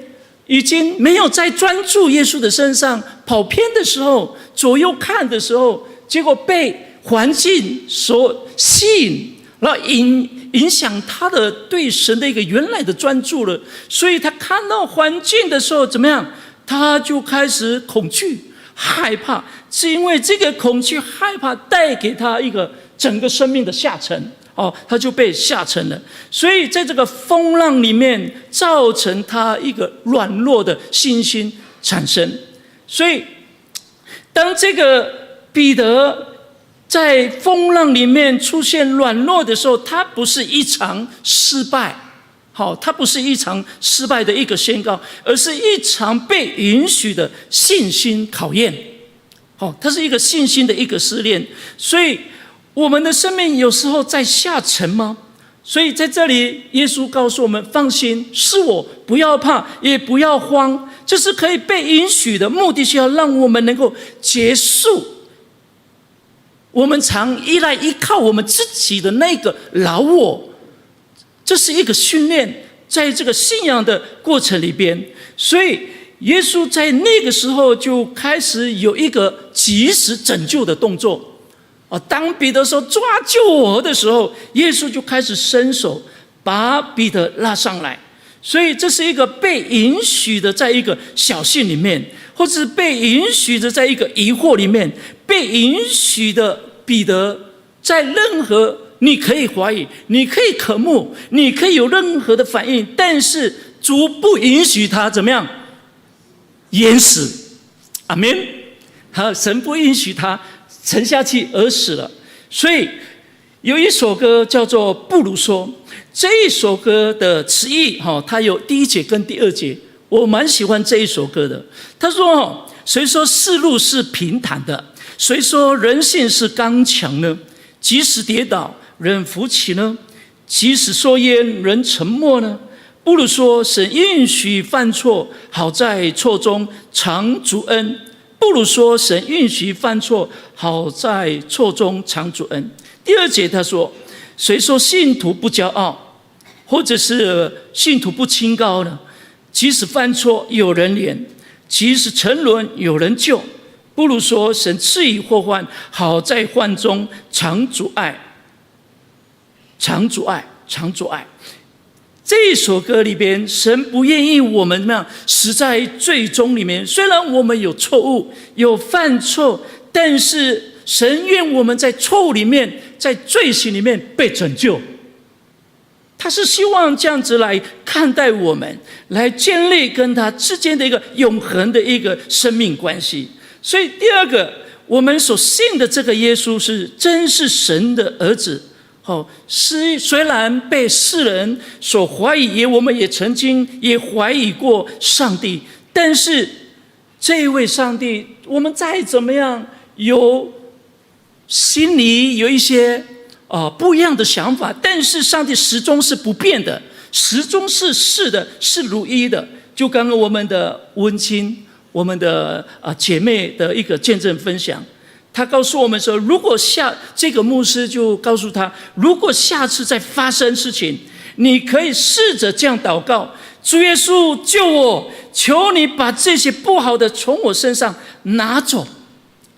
已经没有在专注耶稣的身上，跑偏的时候，左右看的时候，结果被环境所吸引，然后影响他的对神的一个原来的专注了。所以他看到环境的时候怎么样？他就开始恐惧害怕，是因为这个恐惧害怕带给他一个整个生命的下沉，他就被下沉了。所以在这个风浪里面，造成他一个软弱的信心产生。所以当这个彼得在风浪里面出现软弱的时候，它不是一场失败，它不是一场失败的一个宣告，而是一场被允许的信心考验。它是一个信心的一个试炼。所以我们的生命有时候在下沉吗？所以在这里，耶稣告诉我们：放心，是我，不要怕，也不要慌。这是可以被允许的，目的是要让我们能够结束我们常依靠我们自己的那个老我，这是一个训练，在这个信仰的过程里边，所以耶稣在那个时候就开始有一个及时拯救的动作。当彼得说抓救我的时候，耶稣就开始伸手把彼得拉上来。所以这是一个被允许的，在一个小信里面，或者是被允许的在一个疑惑里面，被允许的彼得在任何你可以怀疑，你可以渴慕，你可以有任何的反应，但是主不允许他怎么样淹死。阿们。神不允许他沉下去而死了。所以有一首歌叫做不如说，这一首歌的词义它有第一节跟第二节，我蛮喜欢这一首歌的。他说谁说世路是平坦的，谁说人性是刚强呢？即使跌倒人扶起呢？即使说淹人沉默呢？不如说神允许犯错，好在错中常主恩。不如说神允许犯错，好在错中常主恩。第二节他说，谁说信徒不骄傲，或者是信徒不清高呢？即使犯错有人怜，即使沉沦有人救。不如说神赐予祸患，好在患中常主爱，常主爱，常主爱。这一首歌里边，神不愿意我们那样死在罪中里面。虽然我们有错误，有犯错，但是神愿我们在错误里面，在罪行里面被拯救。他是希望这样子来看待我们，来建立跟他之间的一个永恒的一个生命关系。所以第二个，我们所信的这个耶稣真是神的儿子。虽然被世人所怀疑，我们也曾经也怀疑过上帝，但是这一位上帝，我们再怎么样有心里有一些不一样的想法，但是上帝始终是不变的，始终是的，是如一的。就刚刚我们的温馨，我们的姐妹的一个见证分享，他告诉我们说，如果这个牧师就告诉他，如果下次再发生事情，你可以试着这样祷告：主耶稣救我，求你把这些不好的从我身上拿走。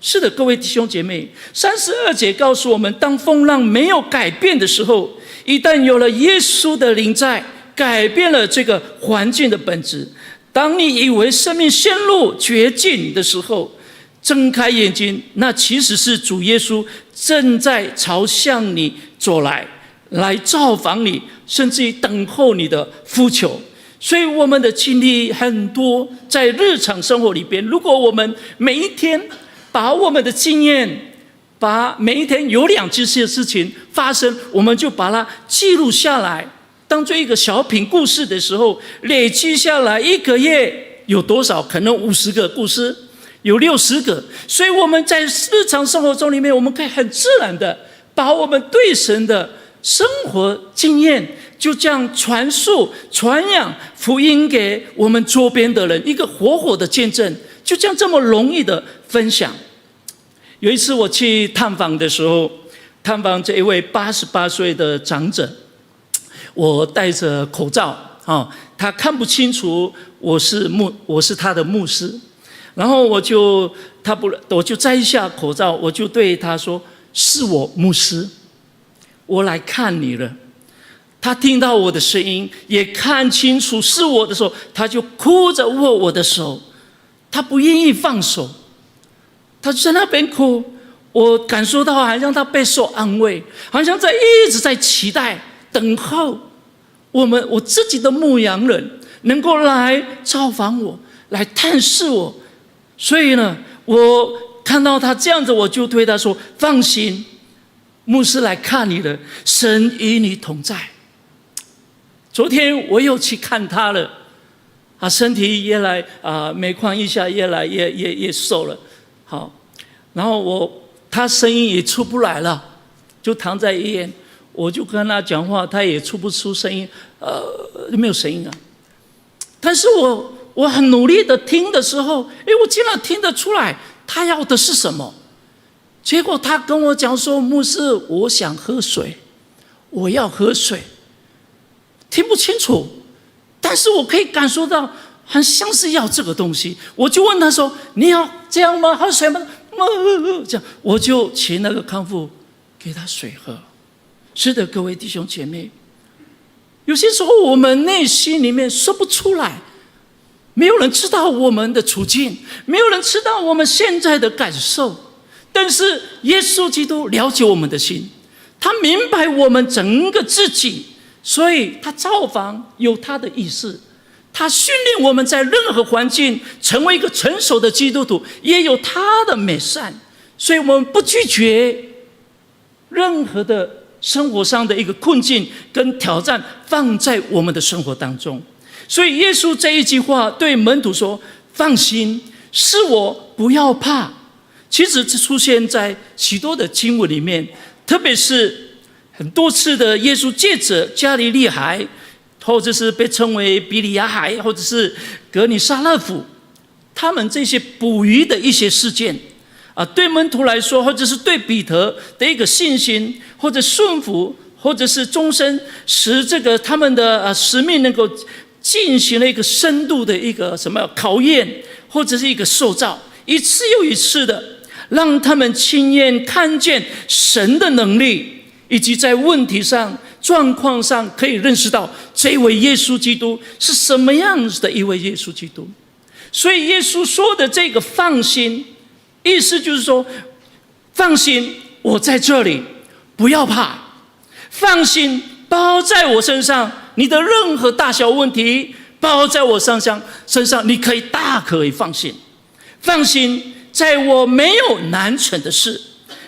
是的，各位弟兄姐妹，32节告诉我们，当风浪没有改变的时候，一旦有了耶稣的灵在，改变了这个环境的本质。当你以为生命陷入绝境的时候，睁开眼睛，那其实是主耶稣正在朝向你走来造访你，甚至于等候你的呼求。所以我们的经历很多，在日常生活里边，如果我们每一天把我们的经验，把每一天有2件事情发生，我们就把它记录下来，当做一个小品故事的时候，累积下来1个月有多少？可能50个故事，有60个。所以我们在日常生活中里面，我们可以很自然的把我们对神的生活经验，就这样传述传扬福音给我们周边的人，一个活活的见证，就这样这么容易的分享。有一次我去探访的时候，探访这一位88岁的长者，我戴着口罩他看不清楚我是他的牧师。然后我就摘下口罩，我就对他说：“是我牧师，我来看你了。”他听到我的声音，也看清楚是我的时候，他就哭着握我的手，他不愿意放手，他就在那边哭。我感受到好像他备受安慰，好像一直在期待等候我自己的牧羊人能够来造访我，来探视我。所以呢，我看到他这样子，我就对他说：“放心，牧师来看你了，神与你同在。”昨天我又去看他了，身体越来每况愈下，越来越瘦了。好，然后他声音也出不来了，就躺在医院，我就跟他讲话，他也出不出声音，没有声音啊。但是我很努力的听的时候，我竟然听得出来他要的是什么。结果他跟我讲说：“牧师，我想喝水，我要喝水。”听不清楚，但是我可以感受到很像是要这个东西。我就问他说：“你要这样吗？喝水吗？”这样，我就请那个康复给他水喝。是的，各位弟兄姐妹，有些时候我们内心里面说不出来，没有人知道我们的处境，没有人知道我们现在的感受。但是耶稣基督了解我们的心，他明白我们整个自己，所以他造访有他的意思，他训练我们在任何环境成为一个成熟的基督徒，也有他的美善。所以我们不拒绝任何的生活上的一个困境跟挑战放在我们的生活当中。所以耶稣这一句话对门徒说：“放心，是我，不要怕。”其实这出现在许多的经文里面，特别是很多次的耶稣借着加利利海，或者是被称为比利亚海，或者是格尼撒勒府，他们这些捕鱼的一些事件对门徒来说，或者是对彼得的一个信心，或者顺服，或者是终身使这个他们的使命能够进行了一个深度的一个什么考验，或者是一个受造，一次又一次的让他们亲眼看见神的能力，以及在问题上状况上可以认识到这位耶稣基督是什么样子的一位耶稣基督。所以耶稣说的这个放心，意思就是说，放心，我在这里，不要怕，放心，包在我身上，你的任何大小问题包在我身上，你可以大可以放心。放心，在我没有难成的事，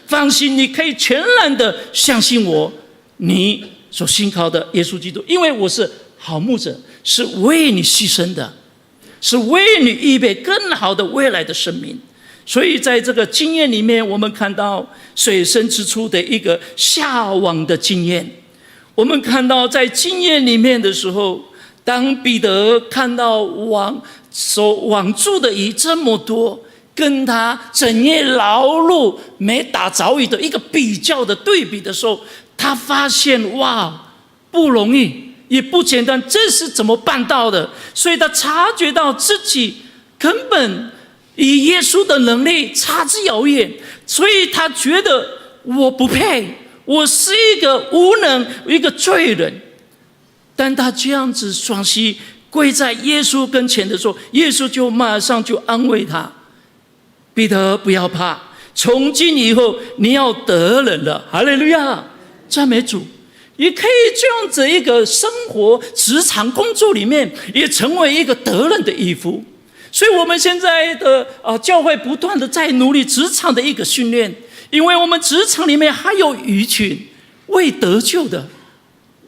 放心，你可以全然的相信我，你所信靠的耶稣基督，因为我是好牧者，是为你牺牲的，是为你预备更好的未来的生命。所以在这个经验里面，我们看到水深之处的一个下网的经验。我们看到在经验里面的时候，当彼得看到网住的鱼这么多，跟他整夜劳碌没打着鱼的一个比较的对比的时候，他发现哇，不容易，也不简单，这是怎么办到的？所以他察觉到自己根本与耶稣的能力差之遥远，所以他觉得我不配，我是一个无能，一个罪人。但他这样子双膝跪在耶稣跟前的时候，耶稣就马上就安慰他：彼得，不要怕，从今以后你要得人了。哈利路亚，赞美主。也可以这样子一个生活、职场、工作里面，也成为一个得人的义夫。所以我们现在的教会不断的在努力职场的一个训练，因为我们职场里面还有鱼群未得救的，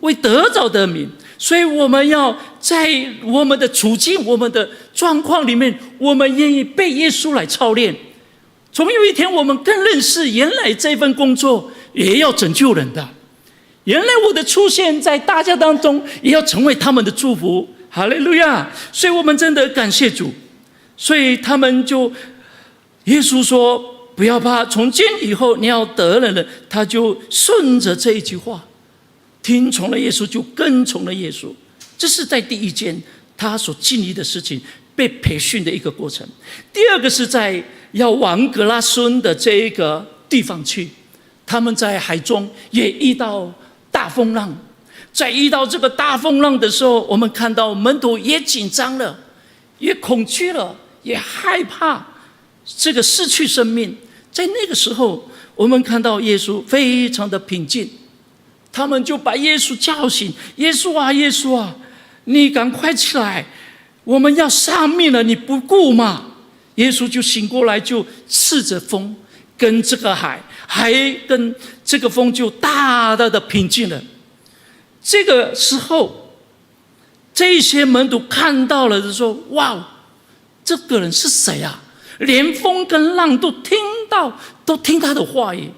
未得着的民，所以我们要在我们的处境、我们的状况里面，我们愿意被耶稣来操练。总有一天，我们更认识原来这份工作也要拯救人的，原来我的出现在大家当中也要成为他们的祝福。哈利路亚！所以我们真的感谢主。所以他们就，耶稣说不要怕，从今以后你要得人了。他就顺着这一句话，听从了耶稣，就跟从了耶稣。这是在第一件他所经历的事情，被培训的一个过程。第二个是在要往格拉孙的这一个地方去，他们在海中也遇到大风浪。在遇到这个大风浪的时候，我们看到门徒也紧张了，也恐惧了，也害怕这个失去生命。在那个时候，我们看到耶稣非常的平静，他们就把耶稣叫醒：耶稣啊，耶稣啊，你赶快起来，我们要丧命了，你不顾吗？耶稣就醒过来，就斥着风跟这个海跟这个风就大大的平静了。这个时候，这些门徒看到了就说：哇，这个人是谁啊？连风跟浪都听他的话语。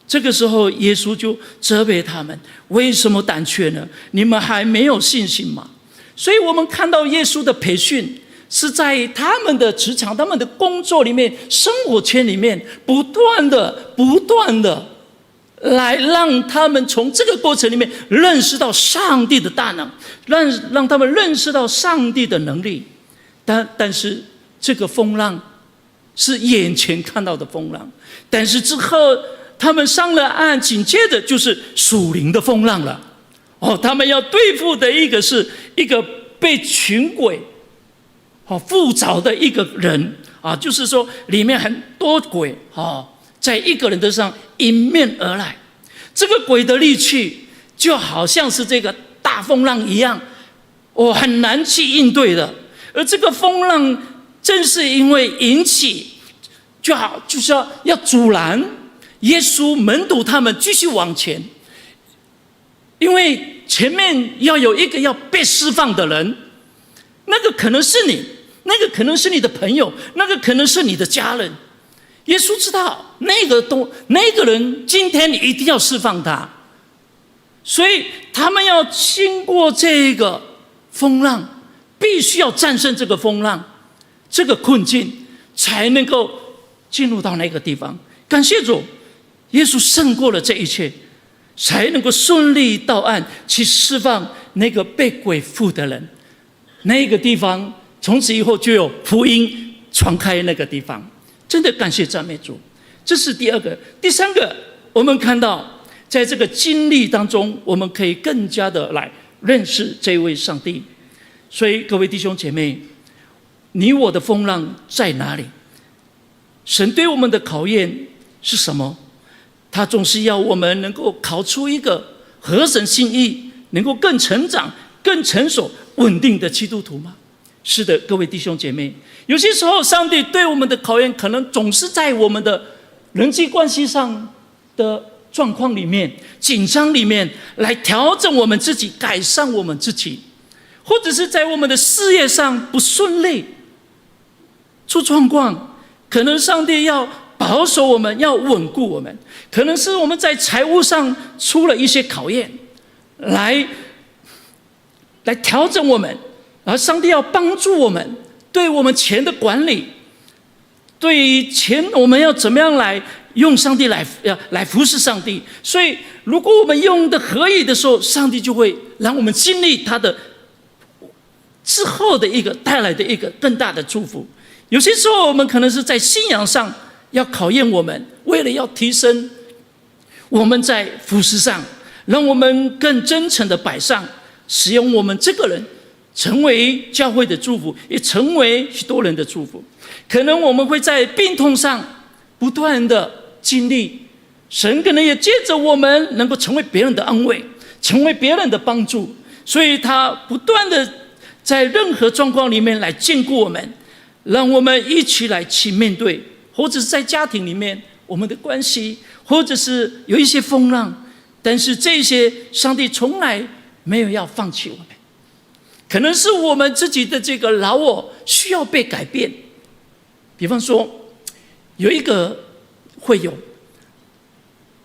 这个时候耶稣就责备他们：为什么胆怯呢？你们还没有信心吗？所以我们看到耶稣的培训，是在他们的职场、他们的工作里面、生活圈里面，不断的来让他们从这个过程里面认识到上帝的大能，让他们认识到上帝的能力。但是这个风浪是眼前看到的风浪，但是之后他们上了岸，紧接着就是属灵的风浪了。他们要对付的一个是一个被群鬼附着的一个人就是说里面很多鬼在一个人的身上迎面而来。这个鬼的力气就好像是这个大风浪一样，很难去应对的。而这个风浪正是因为引起，就是要阻拦耶稣门徒他们继续往前，因为前面要有一个要被释放的人，那个可能是你，那个可能是你的朋友，那个可能是你的家人。耶稣知道那个人今天你一定要释放他，所以他们要经过这个风浪，必须要战胜这个风浪，这个困境，才能够进入到那个地方。感谢主，耶稣胜过了这一切，才能够顺利到岸，去释放那个被鬼附的人。那个地方从此以后就有福音传开那个地方。真的感谢赞美主。这是第二个。第三个，我们看到在这个经历当中，我们可以更加的来认识这位上帝。所以各位弟兄姐妹，你我的风浪在哪里？神对我们的考验是什么？他总是要我们能够考出一个合神心意，能够更成长、更成熟、稳定的基督徒吗？是的，各位弟兄姐妹，有些时候上帝对我们的考验可能总是在我们的人际关系上的状况里面、紧张里面来调整我们自己、改善我们自己，或者是在我们的事业上不顺利、出状况，可能上帝要保守我们，要稳固我们，可能是我们在财务上出了一些考验，来调整我们，而上帝要帮助我们，对我们钱的管理，对于钱我们要怎么样来用上帝来服侍上帝。所以如果我们用的合意的时候，上帝就会让我们经历他的之后的一个带来的一个更大的祝福。有些时候我们可能是在信仰上要考验我们，为了要提升我们在服事上，让我们更真诚的摆上，使用我们这个人成为教会的祝福，也成为许多人的祝福。可能我们会在病痛上不断的经历，神可能也借着我们能够成为别人的安慰，成为别人的帮助，所以他不断的在任何状况里面来眷顾我们，让我们一起来去面对，或者是在家庭里面我们的关系，或者是有一些风浪，但是这些上帝从来没有要放弃我们。可能是我们自己的这个老我需要被改变。比方说有一个会友，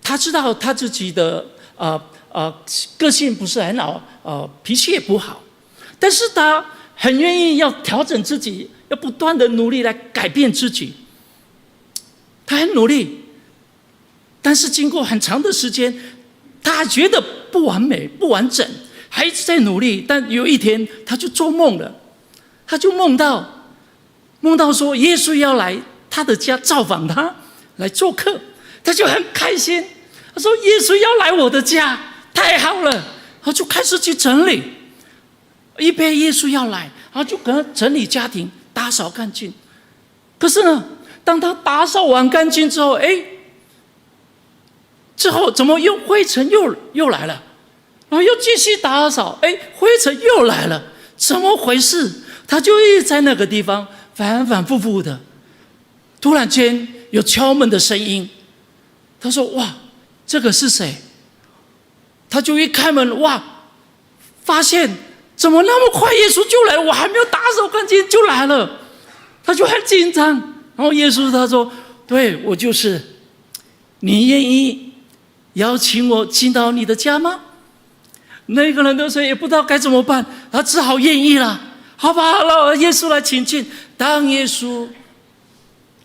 他知道他自己的个性不是很好，脾气也不好，但是他很愿意要调整自己，要不断的努力来改变自己。他很努力，但是经过很长的时间，他觉得不完美、不完整，还一直在努力。但有一天他就做梦了，他就梦到说耶稣要来他的家造访他，来做客，他就很开心。他说耶稣要来我的家，太好了。他就开始去整理，一边耶稣要来，然后就可能整理家庭，打扫干净。可是呢，当他打扫完干净之后，之后怎么又灰尘又来了，然后又继续打扫，灰尘又来了，怎么回事？他就一直在那个地方反反复复的。突然间有敲门的声音，他说哇，这个是谁？他就一开门，哇，发现怎么那么快耶稣就来了，我还没有打扫干净就来了。他就很紧张，然后耶稣他说对，我就是。你愿意邀请我进到你的家吗？那个人都说也不知道该怎么办，他只好愿意了。好吧，让耶稣来亲近。当耶稣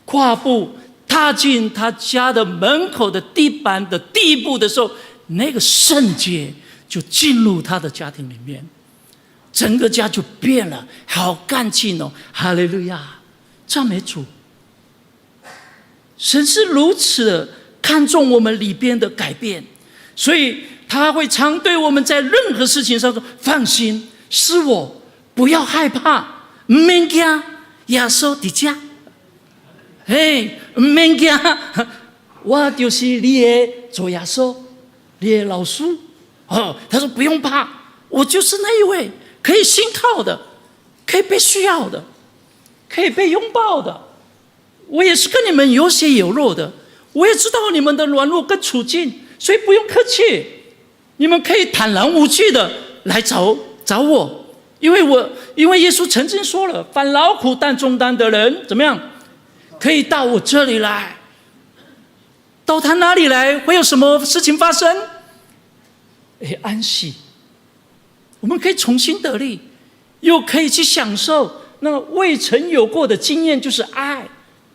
跨步踏进他家的门口的地板的第一步的时候，那个圣洁就进入他的家庭里面，整个家就变了，好干净哦！哈利路亚，赞美主！神是如此的看重我们里边的改变，所以他会常对我们在任何事情上说：“放心，是我，不要害怕，唔免惊，耶稣伫家。嘿，唔免惊，我就是你的主耶稣，你的老师。”哦，他说不用怕，我就是那一位可以信靠的，可以被需要的，可以被拥抱的。我也是跟你们有血有肉的，我也知道你们的软弱跟处境，所以不用客气，你们可以坦然无惧的来找我，因为耶稣曾经说了，凡劳苦担重担的人怎么样，可以到我这里来。到他哪里来，会有什么事情发生？安息，我们可以重新得力，又可以去享受那未曾有过的经验，就是爱，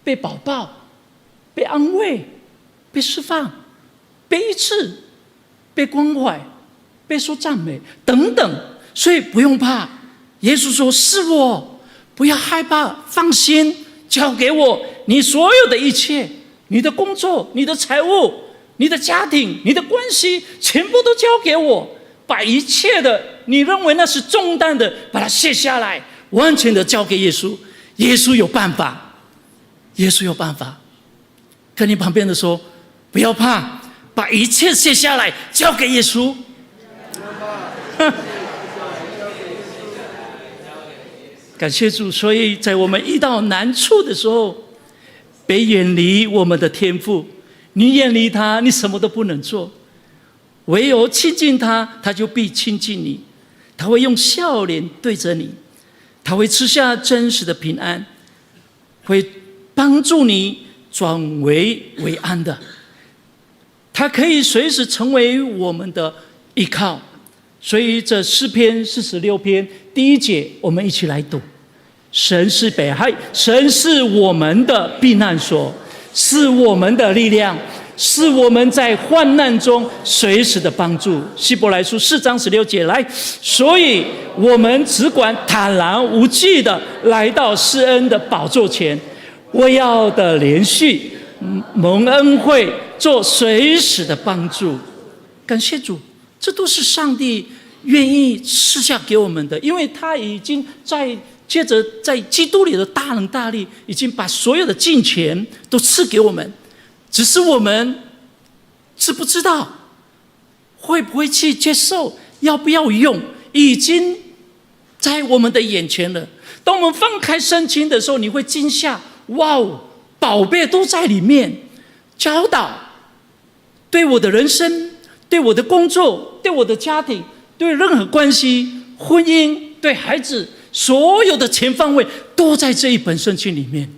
被抱抱，被安慰，被释放，被医治，被关怀，被说赞美等等。所以不用怕，耶稣说是我，不要害怕，放心，交给我你所有的一切，你的工作，你的财务，你的家庭，你的关系，全部都交给我，把一切的你认为那是重担的，把它卸下来，完全的交给耶稣。耶稣有办法，耶稣有办法。跟你旁边的说，不要怕，把一切卸下来，交给耶稣。感谢主，所以在我们遇到难处的时候，别远离我们的天父。你远离他，你什么都不能做，唯有亲近他，他就必亲近你。他会用笑脸对着你，他会赐下真实的平安，会帮助你转危为安的。他可以随时成为我们的依靠。所以这诗篇46篇第1节，我们一起来读：神是北海，神是我们的避难所，是我们的力量，是我们在患难中随时的帮助。希伯来书4章16节来，所以我们只管坦然无惧的来到施恩的宝座前，为要的连续蒙恩惠，做随时的帮助。感谢主，这都是上帝愿意赐下给我们的，因为他已经接着在基督里的大能大力，已经把所有的金钱都赐给我们，只是我们知不知道，会不会去接受，要不要用，已经在我们的眼前了。当我们放开圣经的时候，你会惊吓，哇哦，宝贝都在里面，教导对我的人生，对我的工作，对我的家庭，对任何关系，婚姻，对孩子，所有的全方位都在这一本圣经里面，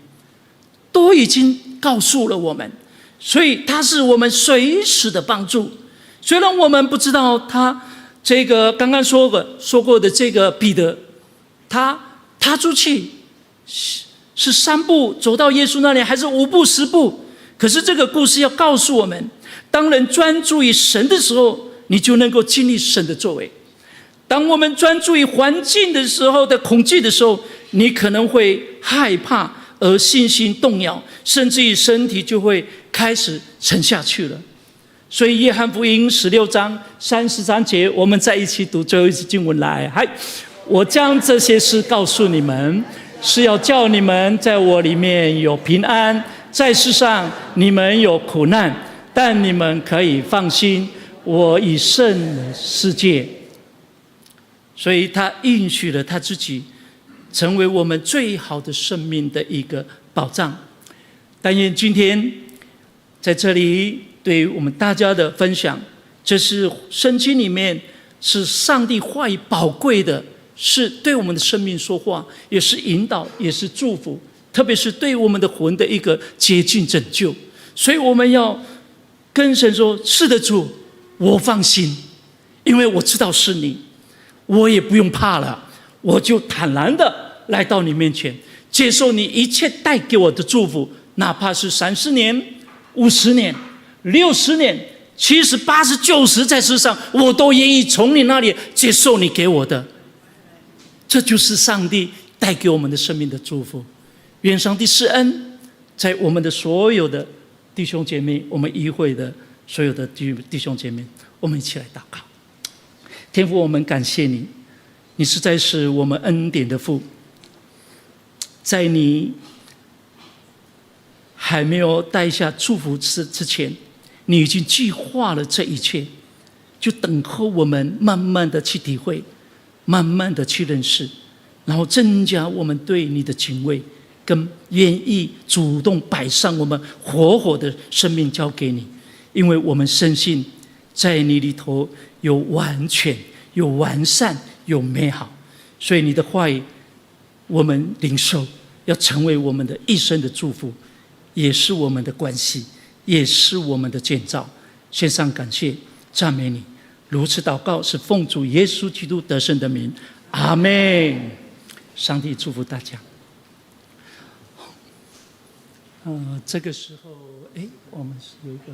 都已经告诉了我们。所以它是我们随时的帮助。虽然我们不知道他这个刚刚说过的这个彼得，他踏出去是3步走到耶稣那里，还是5步10步？可是这个故事要告诉我们，当人专注于神的时候，你就能够经历神的作为。当我们专注于环境的时候的恐惧的时候，你可能会害怕而信心动摇，甚至于身体就会开始沉下去了。所以约翰福音16章33节，我们再一起读最后一次经文来。嗨，我将这些事告诉你们，是要叫你们在我里面有平安，在世上你们有苦难，但你们可以放心，我已胜了世界。所以他应许了他自己成为我们最好的生命的一个保障。但愿今天在这里对于我们大家的分享，这是圣经里面是上帝话语宝贵的，是对我们的生命说话，也是引导，也是祝福，特别是对我们的魂的一个接近拯救。所以我们要跟神说，是的主，我放心，因为我知道是你，我也不用怕了，我就坦然的来到你面前，接受你一切带给我的祝福，哪怕是30年、50年、60年、70、80、90，在世上，我都愿意从你那里接受你给我的。这就是上帝带给我们的生命的祝福。愿上帝施恩，在我们的所有的弟兄姐妹，我们议会的所有的弟兄姐妹，我们一起来祷告。天父，我们感谢你，你实在是我们恩典的父。在你还没有带下祝福之前，你已经计划了这一切，就等候我们慢慢的去体会，慢慢的去认识，然后增加我们对你的敬畏，跟愿意主动摆上我们活活的生命交给你。因为我们深信在你里头有完全，有完善，有美好，所以你的话语我们领受，要成为我们的一生的祝福，也是我们的关系，也是我们的建造。献上感谢赞美你，如此祷告是奉主耶稣基督得胜的名，阿们。上帝祝福大家。这个时候我们是有一个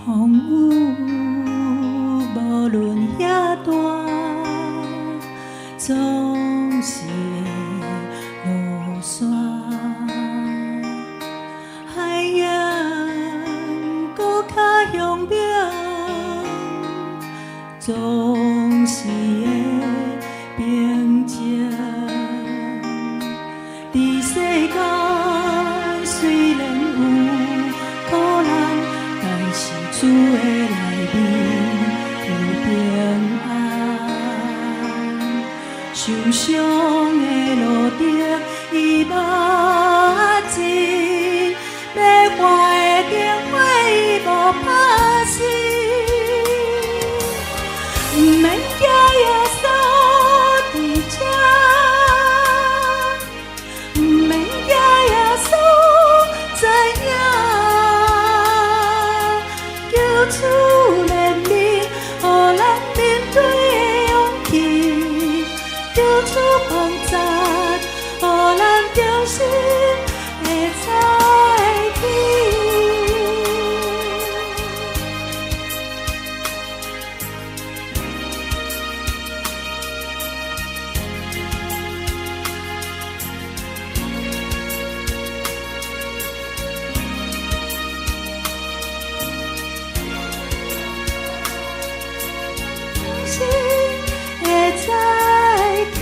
风雨无论遐大，总是会落山。海洋搁较雄猛，总是会平静。伫世间虽然有苦难，但是主的内面有平安。受伤的路程，伊捌尽；要看的经过，伊无拍死。毋免惊耶稣伫这，毋免惊耶稣知影。求主怜悯，予咱面对的勇气；求主帮助，予咱重新会再起。会再起。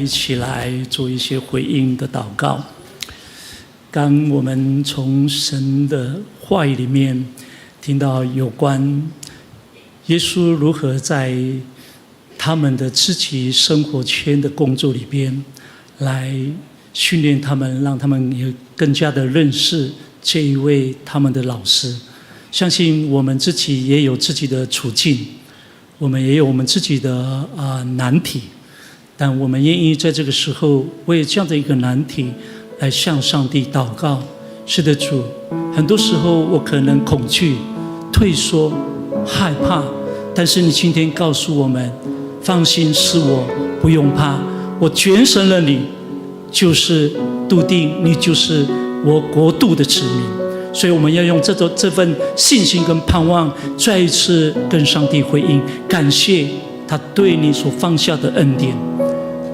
起来做一些回应的祷告。刚我们从神的话语里面听到有关耶稣如何在他们的自己生活圈的工作里边来训练他们，让他们也更加的认识这一位他们的老师。相信我们自己也有自己的处境，我们也有我们自己的难题，但我们愿意在这个时候为这样的一个难题来向上帝祷告。是的，主，很多时候我可能恐惧、退缩、害怕，但是你今天告诉我们，放心，是我，不用怕，我全神了你，就是笃定你就是我国度的子民。所以我们要用这份信心跟盼望，再一次跟上帝回应，感谢他对你所放下的恩典。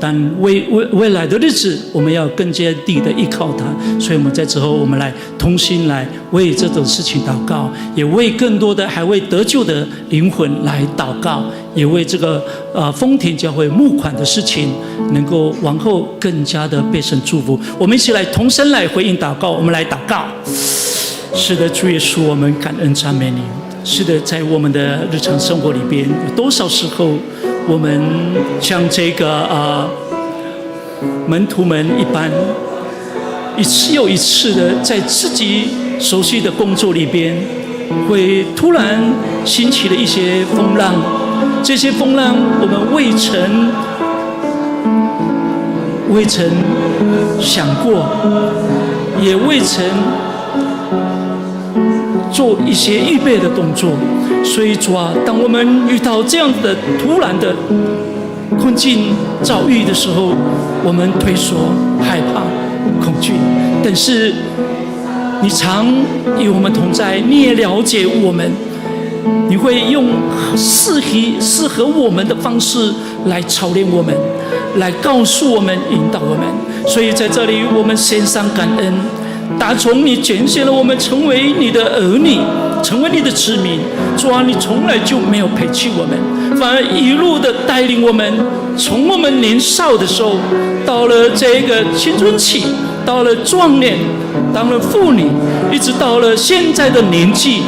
但未来的日子，我们要更坚定的依靠他。所以我们在之后，我们来同心来为这种事情祷告，也为更多的还未得救的灵魂来祷告，也为这个丰田教会募款的事情能够往后更加的被神祝福。我们一起来同声来回应祷告，我们来祷告。是的，主耶稣，我们感恩赞美你。是的，在我们的日常生活里边，有多少时候我们像这个门徒们一般，一次又一次的在自己熟悉的工作里边，会突然兴起了一些风浪。这些风浪我们未曾想过，也未曾做一些预备的动作。所以主啊，当我们遇到这样的突然的困境遭遇的时候，我们退缩、害怕、恐惧，但是你常与我们同在，你也了解我们，你会用适合我们的方式来操练我们，来告诉我们、引导我们。所以在这里我们献上感恩，打从你拣选了我们成为你的儿女，成为你的子民。主啊，你从来就没有撇弃我们，反而一路的带领我们，从我们年少的时候，到了这个青春期，到了壮年，当了妇女，一直到了现在的年纪，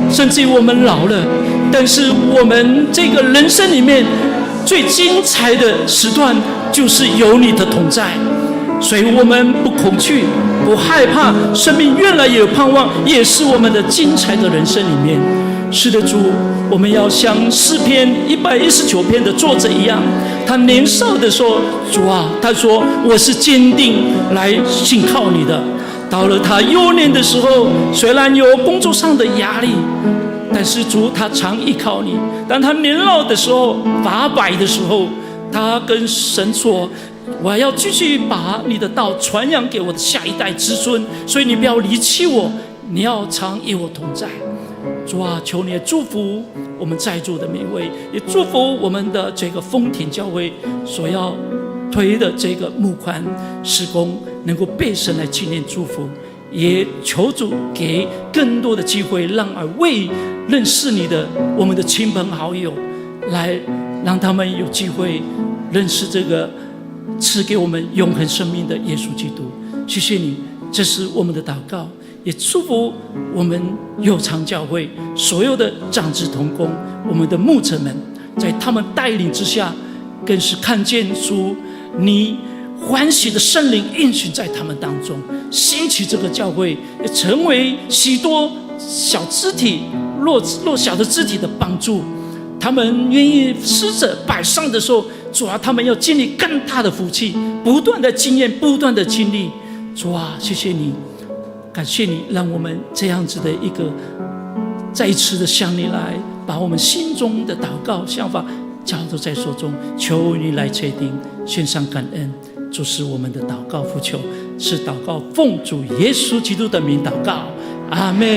甚至于我们老了，但是我们这个人生里面最精彩的时段，就是有你的同在。所以我们不恐惧，不害怕，生命越来越有盼望，也是我们的精彩的人生里面。是的，主，我们要像诗篇119篇的作者一样，他年少的时候，主啊，他说我是坚定来信靠你的。到了他幼年的时候，虽然有工作上的压力，但是主，他常依靠你。当他年老的时候，发白的时候，他跟神说，我要继续把你的道传扬给我的下一代子孙，所以你不要离弃我，你要常与我同在。主啊，求你也祝福我们在座的每位，也祝福我们的这个丰田教会所要推的这个募款事工能够被神来纪念祝福，也求主给更多的机会，让为认识你的我们的亲朋好友，来让他们有机会认识这个赐给我们永恒生命的耶稣基督。谢谢你，这是我们的祷告，也祝福我们友常教会所有的长子同工，我们的牧者们，在他们带领之下，更是看见主你欢喜的圣灵运行在他们当中，兴起这个教会，也成为许多小肢体弱小的肢体的帮助。他们愿意施舍摆上的时候，主啊，他们要经历更大的福气，不断的经验，不断的经历。主啊，谢谢你，感谢你，让我们这样子的一个再一次的向你来，把我们心中的祷告想法交托在手中，求你来确定，献上感恩。主是我们的祷告呼求，是祷告奉主耶稣基督的名祷告，阿们。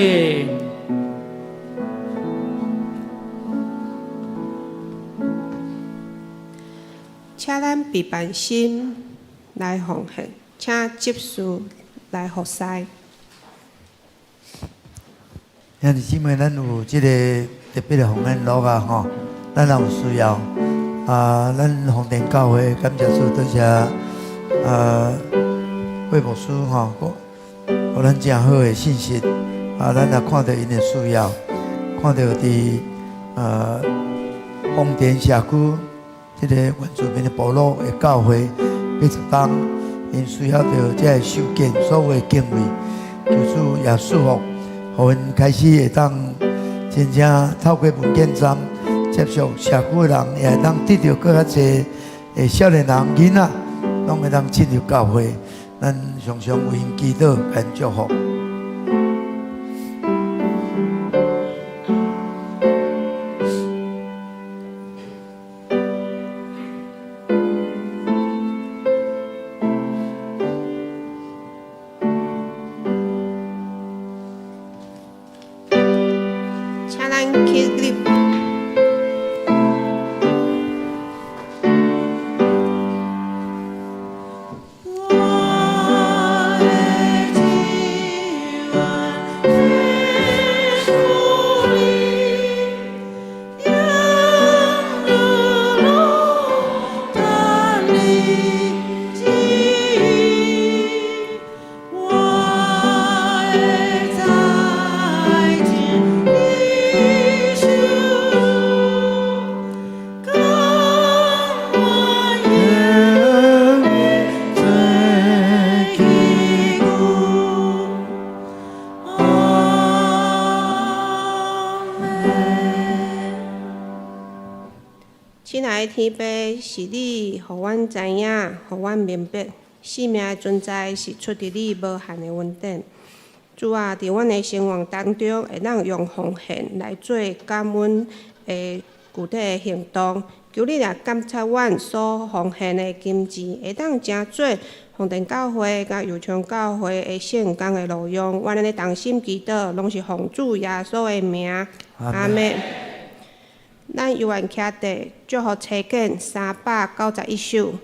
请咱备办心来奉献，请执事来服侍。兄弟姊妹，咱有这个特别的奉献录啊，咱也有需要，咱红田教会感谢主，多谢惠牧师吼，有咱真好的信息咱也看到因的需要，看到伫红田社区这个原住民的部落的教会80档，因需要到这个收件所有的敬畏，求主也祝福，互因开始会当真正透过文件站接触社区的人，也会当得到更较侪的少年人囡仔，拢会当进入教会。咱常常为因祈祷，跟祝福。请咱起立。亲爱的天父，是你，互阮知影，互阮明白，生命的存在是出自你无限的恩典。主啊，伫阮的生活当中，会当用奉献来做感恩的具体的行动。求你也监察阮所奉献的金钱，会当成做红田教会甲油厂教会的圣工的路用。阮安尼同心祈祷，拢是奉主耶稣的名，阿门。咱犹原徛地，祝福车建391首。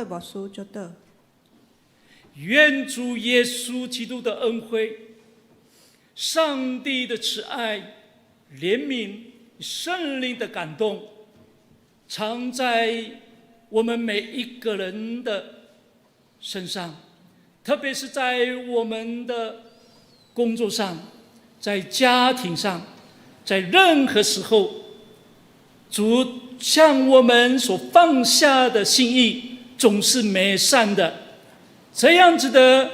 牧师就到。愿主耶稣基督的恩惠、上帝的慈爱、怜悯、圣灵的感动，常在我们每一个人的身上，特别是在我们的工作上，在家庭上，在任何时候，主向我们所放下的心意总是美善的。这样子的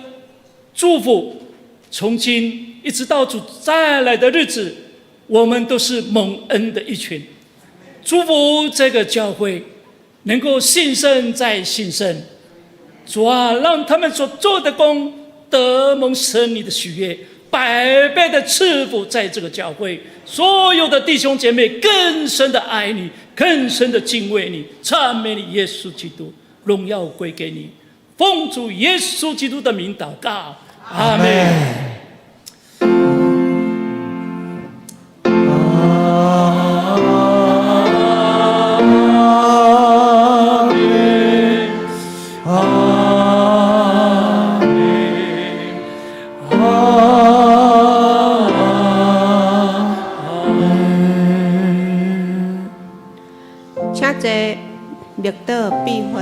祝福，从今一直到主再来的日子，我们都是蒙恩的一群。祝福这个教会能够兴盛再兴盛，主啊，让他们所做的工得蒙神你的喜悦，百倍的赐福在这个教会。所有的弟兄姐妹更深的爱你，更深的敬畏你，赞美你耶稣基督，荣耀归给你。奉主耶稣基督的名祷告，阿们。请坐，默祷闭会。